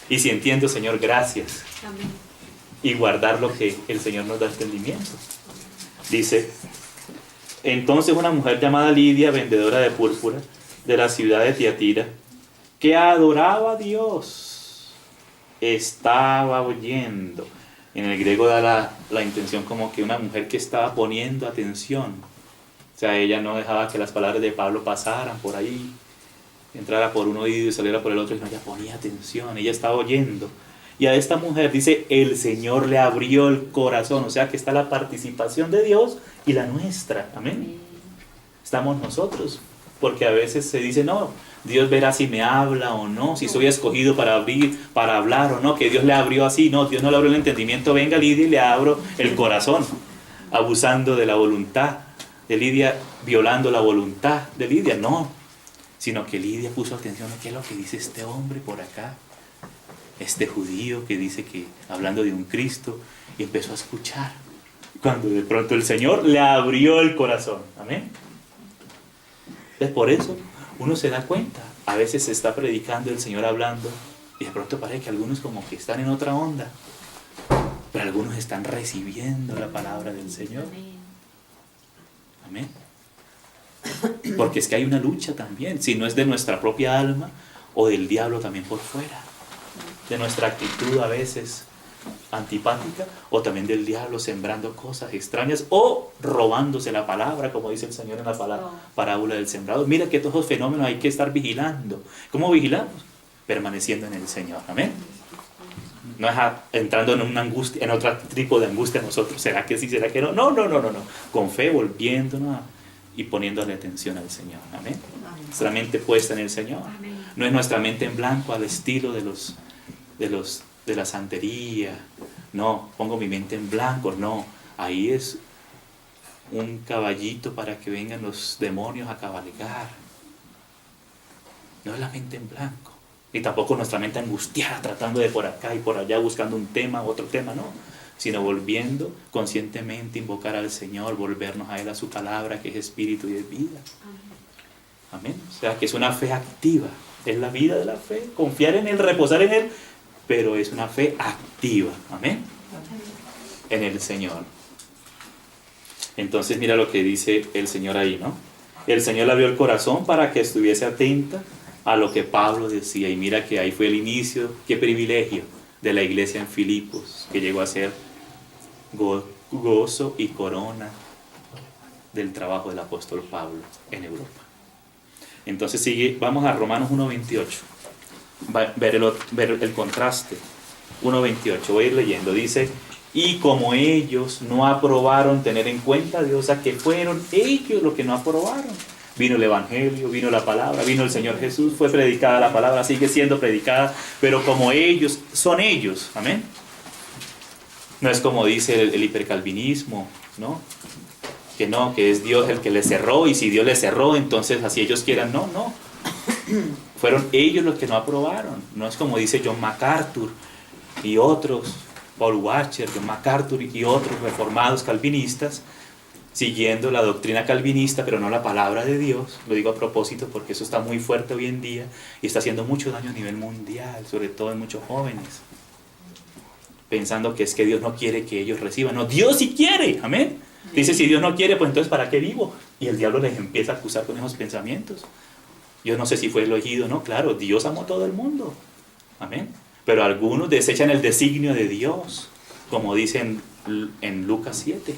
Y si entiendo, Señor, gracias. Amén. Y guardar lo que el Señor nos da entendimiento. Dice, entonces una mujer llamada Lidia, vendedora de púrpura, de la ciudad de Tiatira, que adoraba a Dios, estaba oyendo. En el griego da la intención como que una mujer que estaba poniendo atención. O sea, ella no dejaba que las palabras de Pablo pasaran por ahí, entrara por un oído y saliera por el otro, sino ella ponía atención, ella estaba oyendo. Y a esta mujer dice, el Señor le abrió el corazón. O sea que está la participación de Dios y la nuestra. Amén. Estamos nosotros. Porque a veces se dice, no, Dios verá si me habla o no, si soy escogido para abrir, para hablar o no, que Dios le abrió así. No, Dios no le abrió el entendimiento. Venga, Lidia, y le abro el corazón. Abusando de la voluntad de Lidia, violando la voluntad de Lidia. No, sino que Lidia puso atención a qué es lo que dice este hombre por acá. Este judío que dice que, hablando de un Cristo, y empezó a escuchar. Cuando de pronto el Señor le abrió el corazón. Amén. Entonces, por eso uno se da cuenta. A veces se está predicando, el Señor hablando, y de pronto parece que algunos como que están en otra onda. Pero algunos están recibiendo la palabra del Señor. Amén. Porque es que hay una lucha también. Si no es de nuestra propia alma o del diablo también por fuera. De nuestra actitud a veces antipática, o también del diablo sembrando cosas extrañas o robándose la palabra, como dice el Señor en la parábola del sembrador. Mira que todos los fenómenos hay que estar vigilando. ¿Cómo vigilamos? Permaneciendo en el Señor. Amén. No es entrando en una angustia, en otro tipo de angustia nosotros. ¿Será que sí? ¿Será que no? No. Con fe, volviéndonos y poniéndole atención al Señor. Amén. Nuestra mente puesta en el Señor. No es nuestra mente en blanco al estilo de la santería. No, pongo mi mente en blanco. No, ahí es un caballito para que vengan los demonios a cabalgar. No es la mente en blanco. Y tampoco nuestra mente angustiada, tratando de por acá y por allá, buscando un tema, otro tema, no. Sino volviendo conscientemente, invocar al Señor, volvernos a Él, a su palabra, que es espíritu y es vida. Amén. O sea, que es una fe activa. Es la vida de la fe. Confiar en Él, reposar en Él, pero es una fe activa. Amén. En el Señor. Entonces mira lo que dice el Señor ahí, ¿no? El Señor le abrió el corazón para que estuviese atenta a lo que Pablo decía. Y mira que ahí fue el inicio, qué privilegio de la iglesia en Filipos, que llegó a ser gozo y corona del trabajo del apóstol Pablo en Europa. Entonces sigue, vamos a Romanos 1:28, ver el contraste. 1:28, voy a ir leyendo, dice, y como ellos no aprobaron tener en cuenta a Dios, o sea que fueron ellos los que no aprobaron. Vino el Evangelio, vino la palabra, vino el Señor Jesús, fue predicada la palabra, sigue siendo predicada, pero como ellos, son ellos, amén. No es como dice el hipercalvinismo, ¿no? Que es Dios el que les cerró, y si Dios les cerró, entonces así ellos quieran. No. Fueron ellos los que no aprobaron. No es como dice John MacArthur y otros, Paul Washer, John MacArthur y otros reformados calvinistas, siguiendo la doctrina calvinista, pero no la palabra de Dios. Lo digo a propósito porque eso está muy fuerte hoy en día y está haciendo mucho daño a nivel mundial, sobre todo en muchos jóvenes, pensando que es que Dios no quiere que ellos reciban. No, Dios sí quiere, amén. Dice, si Dios no quiere, pues entonces ¿para qué vivo? Y el diablo les empieza a acusar con esos pensamientos. Yo no sé si fue elegido, no, claro, Dios amó a todo el mundo, amén. Pero algunos desechan el designio de Dios, como dicen en Lucas 7.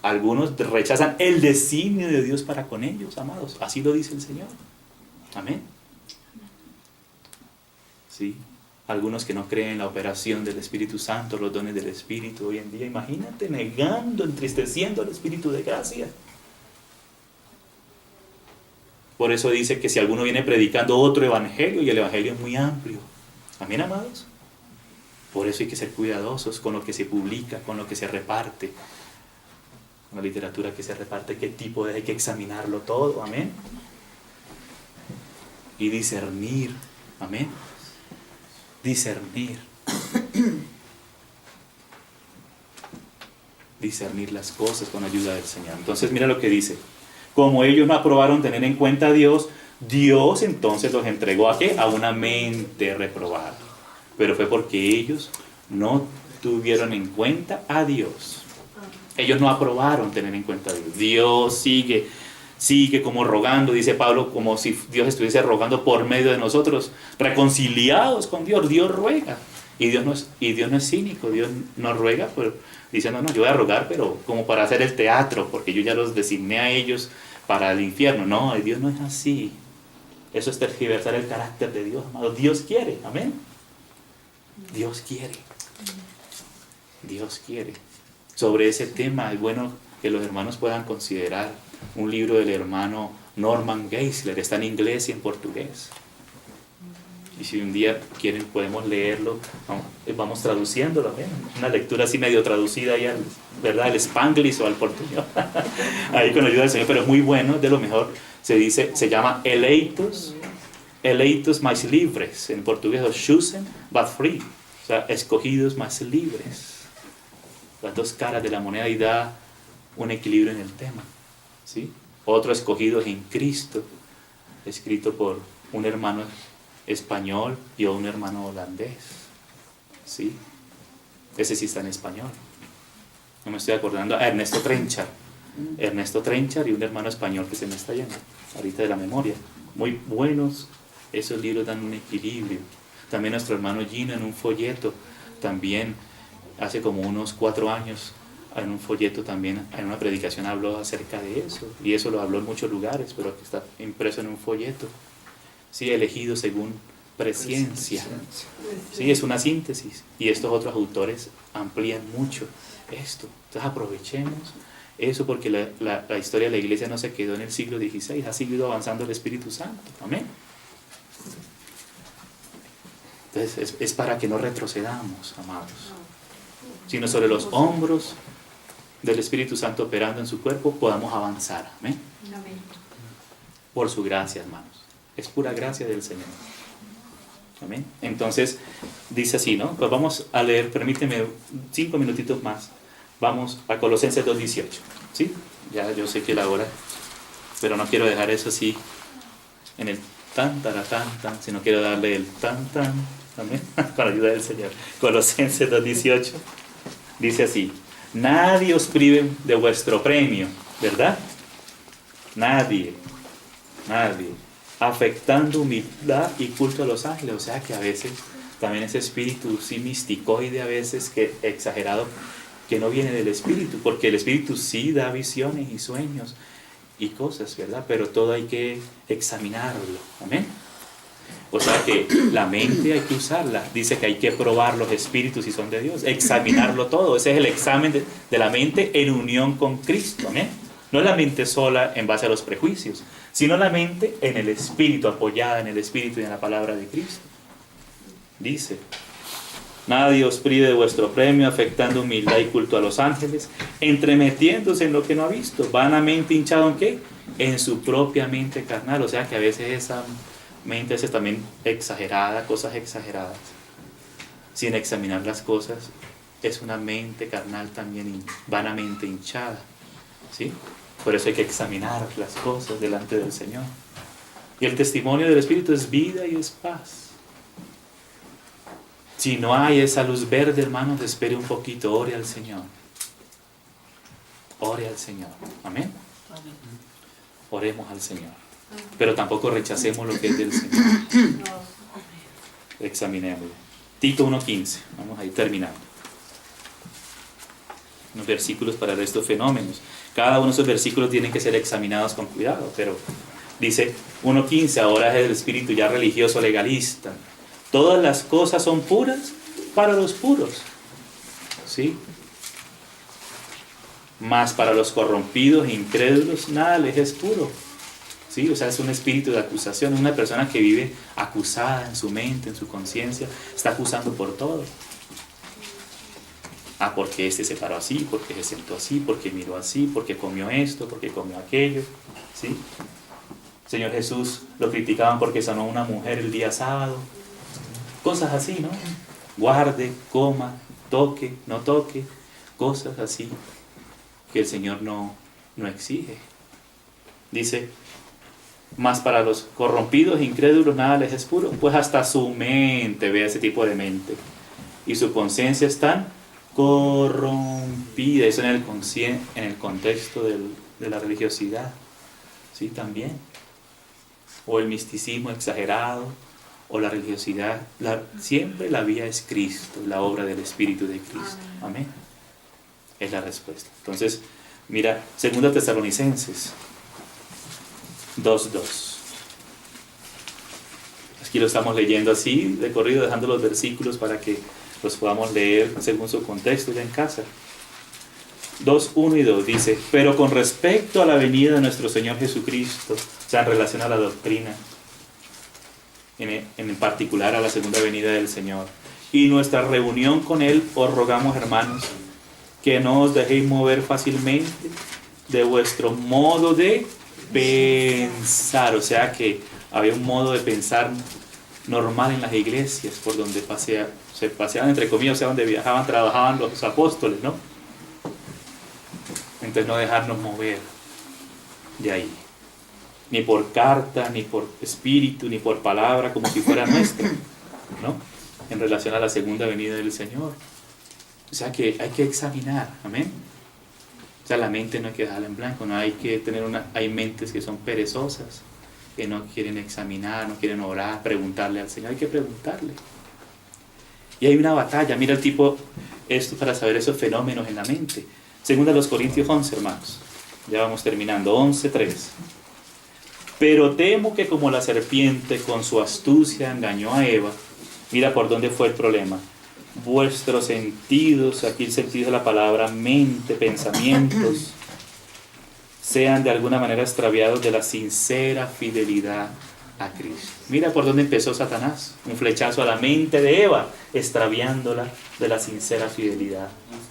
Algunos rechazan el designio de Dios para con ellos, amados. Así lo dice el Señor. Amén. Sí. Algunos que no creen en la operación del Espíritu Santo, los dones del Espíritu hoy en día. Imagínate, negando, entristeciendo al Espíritu de gracia. Por eso dice que si alguno viene predicando otro evangelio, y el evangelio es muy amplio. Amén, amados. Por eso hay que ser cuidadosos con lo que se publica, con lo que se reparte. Una literatura que se reparte, qué tipo hay que examinarlo todo, amén. Y discernir, amén. Discernir las cosas con ayuda del Señor. Entonces mira lo que dice. Como ellos no aprobaron tener en cuenta a Dios, Dios entonces los entregó ¿a qué? A una mente reprobada. Pero fue porque ellos no tuvieron en cuenta a Dios. Ellos no aprobaron tener en cuenta a Dios. Dios sigue como rogando, dice Pablo, como si Dios estuviese rogando por medio de nosotros, reconciliados con Dios. Dios ruega. Y Dios no es cínico, Dios no ruega, pero diciendo, no, yo voy a rogar, pero como para hacer el teatro, porque yo ya los designé a ellos para el infierno. No, Dios no es así. Eso es tergiversar el carácter de Dios, amado. Dios quiere, amén. Dios quiere. Dios quiere. Sobre ese tema es bueno que los hermanos puedan considerar un libro del hermano Norman Geisler, está en inglés y en portugués. Y si un día quieren podemos leerlo, vamos traduciéndolo, ¿ven? Una lectura así medio traducida ahí al, ¿verdad? Al Spanglish o al portugués. Ahí con la ayuda del Señor, pero es muy bueno, de lo mejor. Se llama eleitos mais livres, en portugués, o chosen but free, o sea, escogidos más libres. Las dos caras de la moneda, y da un equilibrio en el tema, ¿sí? Otro, escogidos en Cristo, escrito por un hermano español y un hermano holandés, ¿sí? Ese sí está en español. No me estoy acordando. Ernesto Trenchard y un hermano español que se me está yendo ahorita de la memoria. Muy buenos, esos libros dan un equilibrio. También nuestro hermano Gino, en un folleto, también hace como unos 4 años, en un folleto también, en una predicación habló acerca de eso, y eso lo habló en muchos lugares, pero aquí está impreso en un folleto. Sí, elegido según presciencia. Sí, es una síntesis, y estos otros autores amplían mucho esto. Entonces aprovechemos eso, porque la historia de la iglesia no se quedó en el siglo XVI, ha seguido avanzando el Espíritu Santo. Amén. Entonces es para que no retrocedamos, amados, sino sobre los hombros del Espíritu Santo operando en su cuerpo podamos avanzar. Amén. Por su gracia, hermanos. Es pura gracia del Señor. Amén. Entonces dice así, ¿no? Pues vamos a leer, permíteme 5 minutitos más. Vamos a Colosenses 2:18. ¿Sí? Ya yo sé que la hora, pero no quiero dejar eso así en el tan, sino quiero darle el tan, amén, con la ayuda del Señor. Colosenses 2:18 dice así: nadie os prive de vuestro premio, ¿verdad? Nadie, afectando humildad y culto a los ángeles. O sea que a veces también ese espíritu sí misticoide, a veces que exagerado, que no viene del espíritu, porque el espíritu sí da visiones y sueños y cosas, ¿verdad? Pero todo hay que examinarlo. Amén. O sea que la mente hay que usarla. Dice que hay que probar los espíritus si son de Dios, examinarlo todo. Ese es el examen de la mente en unión con Cristo. Amén. No es la mente sola en base a los prejuicios, sino la mente en el espíritu, apoyada en el espíritu y en la palabra de Cristo. Dice: nadie os prive de vuestro premio, afectando humildad y culto a los ángeles, entremetiéndose en lo que no ha visto, vanamente hinchado en ¿qué? En su propia mente carnal. O sea que a veces esa mente es también exagerada, cosas exageradas, sin examinar las cosas, es una mente carnal también vanamente hinchada, ¿sí? Por eso hay que examinar las cosas delante del Señor. Y el testimonio del Espíritu es vida y es paz. Si no hay esa luz verde, hermanos, espere un poquito, ore al Señor. Ore al Señor. Amén. Oremos al Señor. Pero tampoco rechacemos lo que es del Señor. Examinémoslo. Tito 1:15. Vamos a ir terminando. Unos versículos para ver estos fenómenos. Cada uno de esos versículos tienen que ser examinados con cuidado, pero dice 1:15, ahora es el espíritu ya religioso legalista. Todas las cosas son puras para los puros, ¿sí? Mas para los corrompidos e incrédulos nada les es puro, ¿sí? O sea, es un espíritu de acusación, es una persona que vive acusada en su mente, en su conciencia, está acusando por todo. Porque este se paró así, porque se sentó así, porque miró así, porque comió esto, porque comió aquello, ¿sí? Señor Jesús lo criticaban porque sanó a una mujer el día sábado. Cosas así, ¿no? Guarde, coma, toque, no toque, cosas así que el Señor no exige. Dice: mas para los corrompidos e incrédulos nada les es puro, pues hasta su mente, vea ese tipo de mente, y su conciencia están corrompida. Eso en el contexto de la religiosidad, ¿sí? También. O el misticismo exagerado, o la religiosidad. Siempre la vía es Cristo, la obra del Espíritu de Cristo. Amén. Es la respuesta. Entonces, mira, 2 Tesalonicenses 2:2. Aquí lo estamos leyendo así, de corrido, dejando los versículos para que los podamos leer según su contexto ya en casa. 2, 1 y 2 dice: pero con respecto a la venida de nuestro Señor Jesucristo, o sea, en relación a la doctrina, en particular a la segunda venida del Señor, y nuestra reunión con Él, os rogamos, hermanos, que no os dejéis mover fácilmente de vuestro modo de pensar. O sea que había un modo de pensar normal en las iglesias por donde se paseaban, entre comillas, o sea, donde viajaban, trabajaban los apóstoles, ¿no? Entonces no dejarnos mover de ahí, ni por carta, ni por espíritu, ni por palabra, como si fuera nuestra, ¿no? En relación a la segunda venida del Señor. O sea que hay que examinar, amén. O sea, la mente no hay que dejarla en blanco, no hay que tener hay mentes que son perezosas, que no quieren examinar, no quieren orar, preguntarle al Señor. Hay que preguntarle. Y hay una batalla, mira el tipo, esto para saber esos fenómenos en la mente. Segunda los Corintios 11, hermanos. Ya vamos terminando, 11:3. Pero temo que como la serpiente con su astucia engañó a Eva, mira por dónde fue el problema. Vuestros sentidos, aquí el sentido de la palabra mente, pensamientos, sean de alguna manera extraviados de la sincera fidelidad a Cristo. Mira por dónde empezó Satanás, un flechazo a la mente de Eva, extraviándola de la sincera fidelidad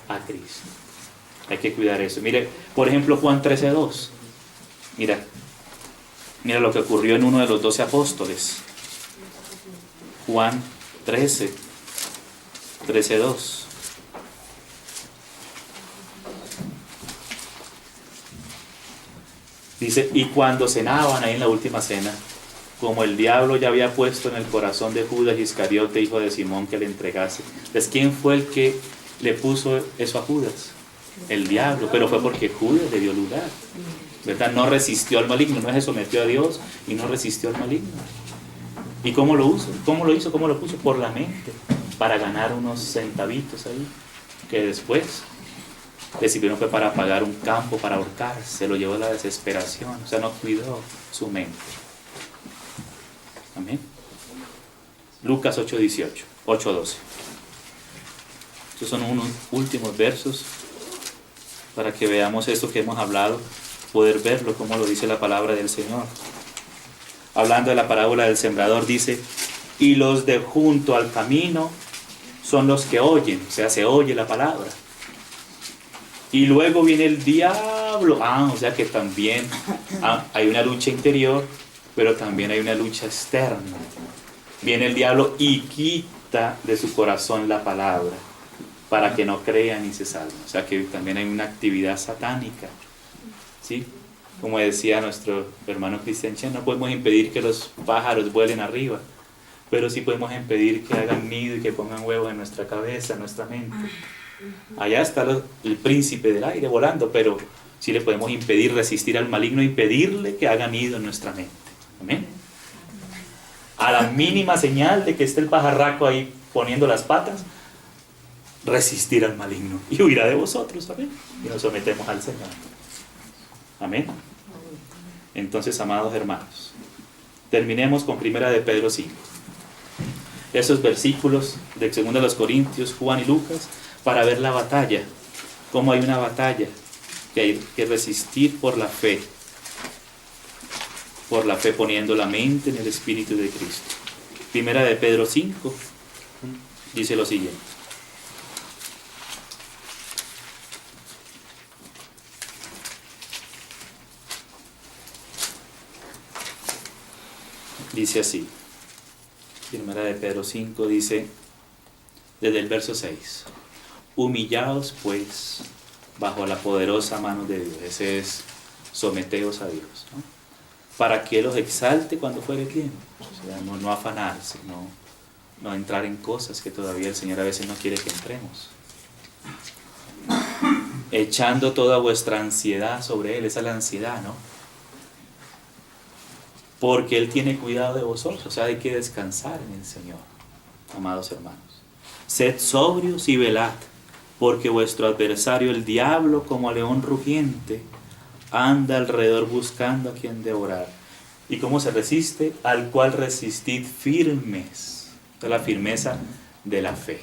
a Cristo. Hay que cuidar eso. Mire, por ejemplo, Juan 13:2. Mira lo que ocurrió en uno de los 12 apóstoles. Juan 13:2. Dice: y cuando cenaban ahí en la última cena, como el diablo ya había puesto en el corazón de Judas Iscariote, hijo de Simón, que le entregase. Entonces, ¿quién fue el que le puso eso a Judas? El diablo, pero fue porque Judas le dio lugar, ¿verdad? No resistió al maligno, no se sometió a Dios y no resistió al maligno. ¿Y cómo lo hizo? ¿Cómo lo puso? Por la mente, para ganar unos centavitos ahí, que después le sirvieron fue para pagar un campo, para ahorcar. Se lo llevó a la desesperación, o sea, no cuidó su mente. Amén. Lucas 8:12. Estos son unos últimos versos para que veamos esto que hemos hablado, poder verlo como lo dice la palabra del Señor. Hablando de la parábola del sembrador, dice: y los de junto al camino son los que oyen, o sea, se oye la palabra. Y luego viene el diablo. O sea que también hay una lucha interior, pero también hay una lucha externa. Viene el diablo y quita de su corazón la palabra, para que no crean ni se salven. O sea que también hay una actividad satánica, ¿sí? Como decía nuestro hermano Cristian Chen, no podemos impedir que los pájaros vuelen arriba, pero sí podemos impedir que hagan nido y que pongan huevos en nuestra cabeza, en nuestra mente. Allá está el príncipe del aire volando, pero sí le podemos impedir, resistir al maligno, impedirle que haga nido en nuestra mente. Amén. A la mínima señal de que esté el pajarraco ahí poniendo las patas, resistir al maligno y huirá de vosotros. Amén. Y nos sometemos al Señor. Amén. Entonces, amados hermanos, terminemos con 1 de Pedro 5. Esos versículos de 2 de los Corintios, Juan y Lucas, para ver la batalla, cómo hay una batalla que hay que resistir por la fe poniendo la mente en el Espíritu de Cristo. 1 de Pedro 5 dice lo siguiente: dice así, 1 de Pedro 5 dice, desde el verso 6: humillaos pues bajo la poderosa mano de Dios. Ese es someteos a Dios, ¿no? Para que Él los exalte cuando fuere tiempo. O sea, no afanarse, no entrar en cosas que todavía el Señor a veces no quiere que entremos. Echando toda vuestra ansiedad sobre Él. Esa es la ansiedad, ¿no? Porque Él tiene cuidado de vosotros. O sea, hay que descansar en el Señor, amados hermanos. Sed sobrios y velad, porque vuestro adversario el diablo, como león rugiente, anda alrededor buscando a quien devorar. ¿Y cómo se resiste? Al cual resistid firmes. Esta es la firmeza de la fe.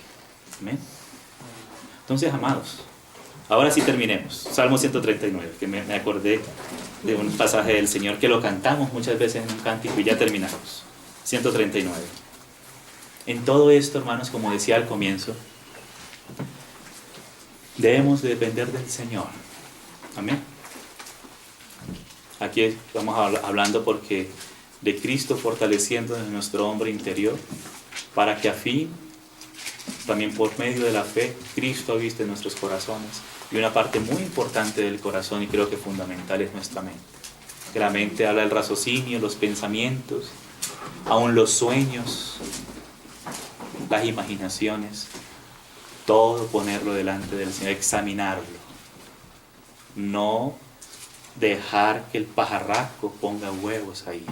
¿Amén? Entonces, amados, ahora sí terminemos. Salmo 139, que me acordé de un pasaje del Señor que lo cantamos muchas veces en un cántico y ya terminamos. 139. En todo esto, hermanos, como decía al comienzo, debemos de depender del Señor. Amén. Aquí estamos hablando porque de Cristo fortaleciendo en nuestro hombre interior, para que a fin, también por medio de la fe, Cristo habite en nuestros corazones. Y una parte muy importante del corazón, y creo que fundamental, es nuestra mente. Que la mente habla del raciocinio, los pensamientos, aún los sueños, las imaginaciones, todo ponerlo delante del Señor, examinarlo. No dejar que el pajarraco ponga huevos ahí,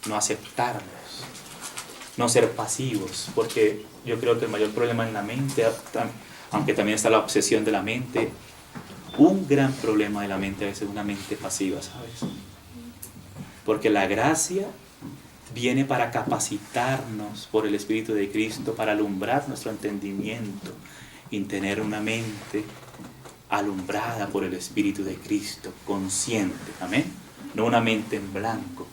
no aceptarlos, no ser pasivos, porque yo creo que el mayor problema en la mente, aunque también está la obsesión de la mente, un gran problema de la mente a veces es una mente pasiva, ¿sabes? Porque la gracia viene para capacitarnos por el Espíritu de Cristo, para alumbrar nuestro entendimiento y tener una mente alumbrada por el Espíritu de Cristo, consciente, amén. No una mente en blanco,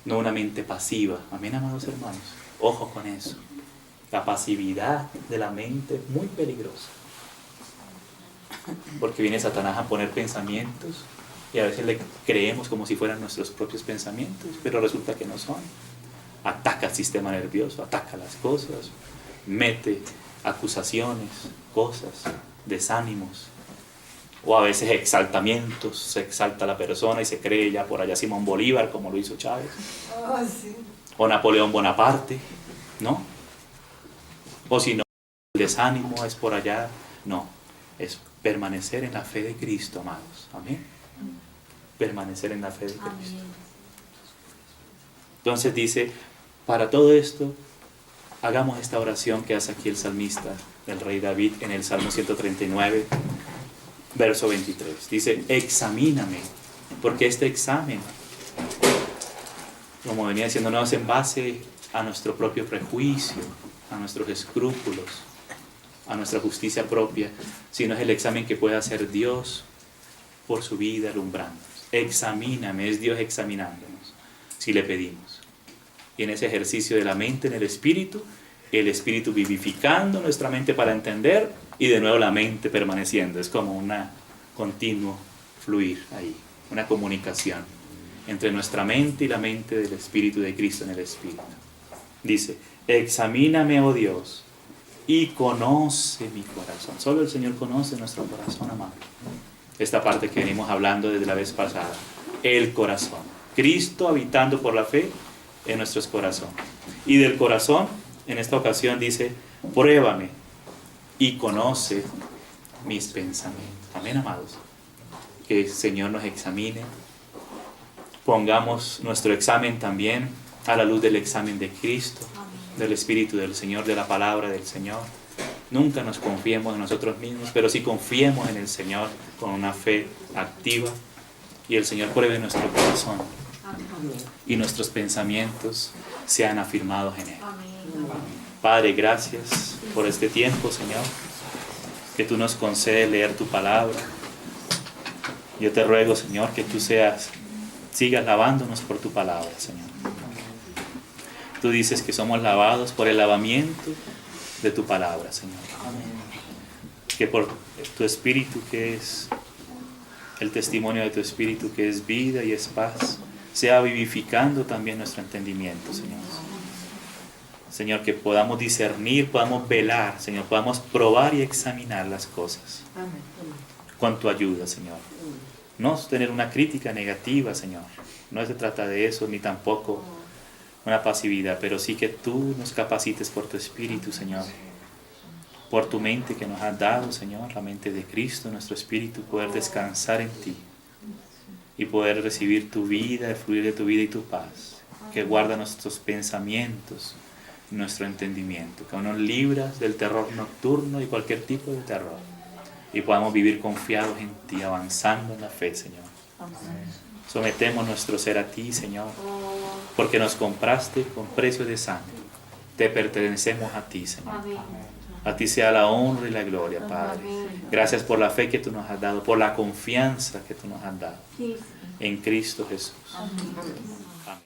no una mente pasiva, amén, amados hermanos. Ojo con eso. La pasividad de la mente es muy peligrosa, porque viene Satanás a poner pensamientos y a veces le creemos como si fueran nuestros propios pensamientos, pero resulta que no son. Ataca el sistema nervioso, ataca las cosas, mete acusaciones, cosas, desánimos, o a veces exaltamientos. Se exalta la persona y se cree ya por allá Simón Bolívar, como lo hizo Chávez, sí. O Napoleón Bonaparte, ¿no? O si no, el desánimo es por allá. No, es permanecer en la fe de Cristo, amados, amén. Permanecer en la fe de Cristo. Entonces dice, para todo esto, hagamos esta oración que hace aquí el salmista, el rey David, en el Salmo 139, verso 23. Dice, examíname, porque este examen, como venía diciendo, no es en base a nuestro propio prejuicio, a nuestros escrúpulos, a nuestra justicia propia, sino es el examen que puede hacer Dios por su vida alumbrándonos. Examíname, es Dios examinándonos, si le pedimos. Y en ese ejercicio de la mente en el Espíritu vivificando nuestra mente para entender, y de nuevo la mente permaneciendo. Es como un continuo fluir ahí, una comunicación entre nuestra mente y la mente del Espíritu de Cristo en el Espíritu. Dice, examíname, oh Dios, y conoce mi corazón. Solo el Señor conoce nuestro corazón, amado. Esta parte que venimos hablando desde la vez pasada, el corazón. Cristo habitando por la fe en nuestros corazones. Y del corazón, en esta ocasión dice, pruébame y conoce mis pensamientos. Amén, amados. Que el Señor nos examine. Pongamos nuestro examen también a la luz del examen de Cristo, del Espíritu del Señor, de la palabra del Señor. Nunca nos confiemos en nosotros mismos, pero sí confiemos en el Señor con una fe activa, y el Señor pruebe nuestro corazón y nuestros pensamientos sean afirmados en Él. Padre, gracias por este tiempo, Señor, que tú nos concedes leer tu palabra. Yo te ruego, Señor, que tú sigas lavándonos por tu palabra, Señor. Tú dices que somos lavados por el lavamiento de tu palabra, Señor. Que por tu Espíritu, que es el testimonio de tu Espíritu, que es vida y es paz, sea vivificando también nuestro entendimiento, Señor. Señor, que podamos discernir, podamos velar, Señor, podamos probar y examinar las cosas. Con tu ayuda, Señor. No tener una crítica negativa, Señor. No se trata de eso, ni tampoco una pasividad, pero sí que tú nos capacites por tu Espíritu, Señor. Por tu mente que nos has dado, Señor, la mente de Cristo, nuestro Espíritu, poder descansar en ti y poder recibir tu vida, el fluir de tu vida y tu paz, que guarda nuestros pensamientos, nuestro entendimiento, que nos libras del terror nocturno y cualquier tipo de terror, y podamos vivir confiados en ti, avanzando en la fe, Señor. Sometemos nuestro ser a ti, Señor, porque nos compraste con precio de sangre. Te pertenecemos a ti, Señor. A ti sea la honra y la gloria, Padre. Gracias por la fe que tú nos has dado, por la confianza que tú nos has dado. En Cristo Jesús.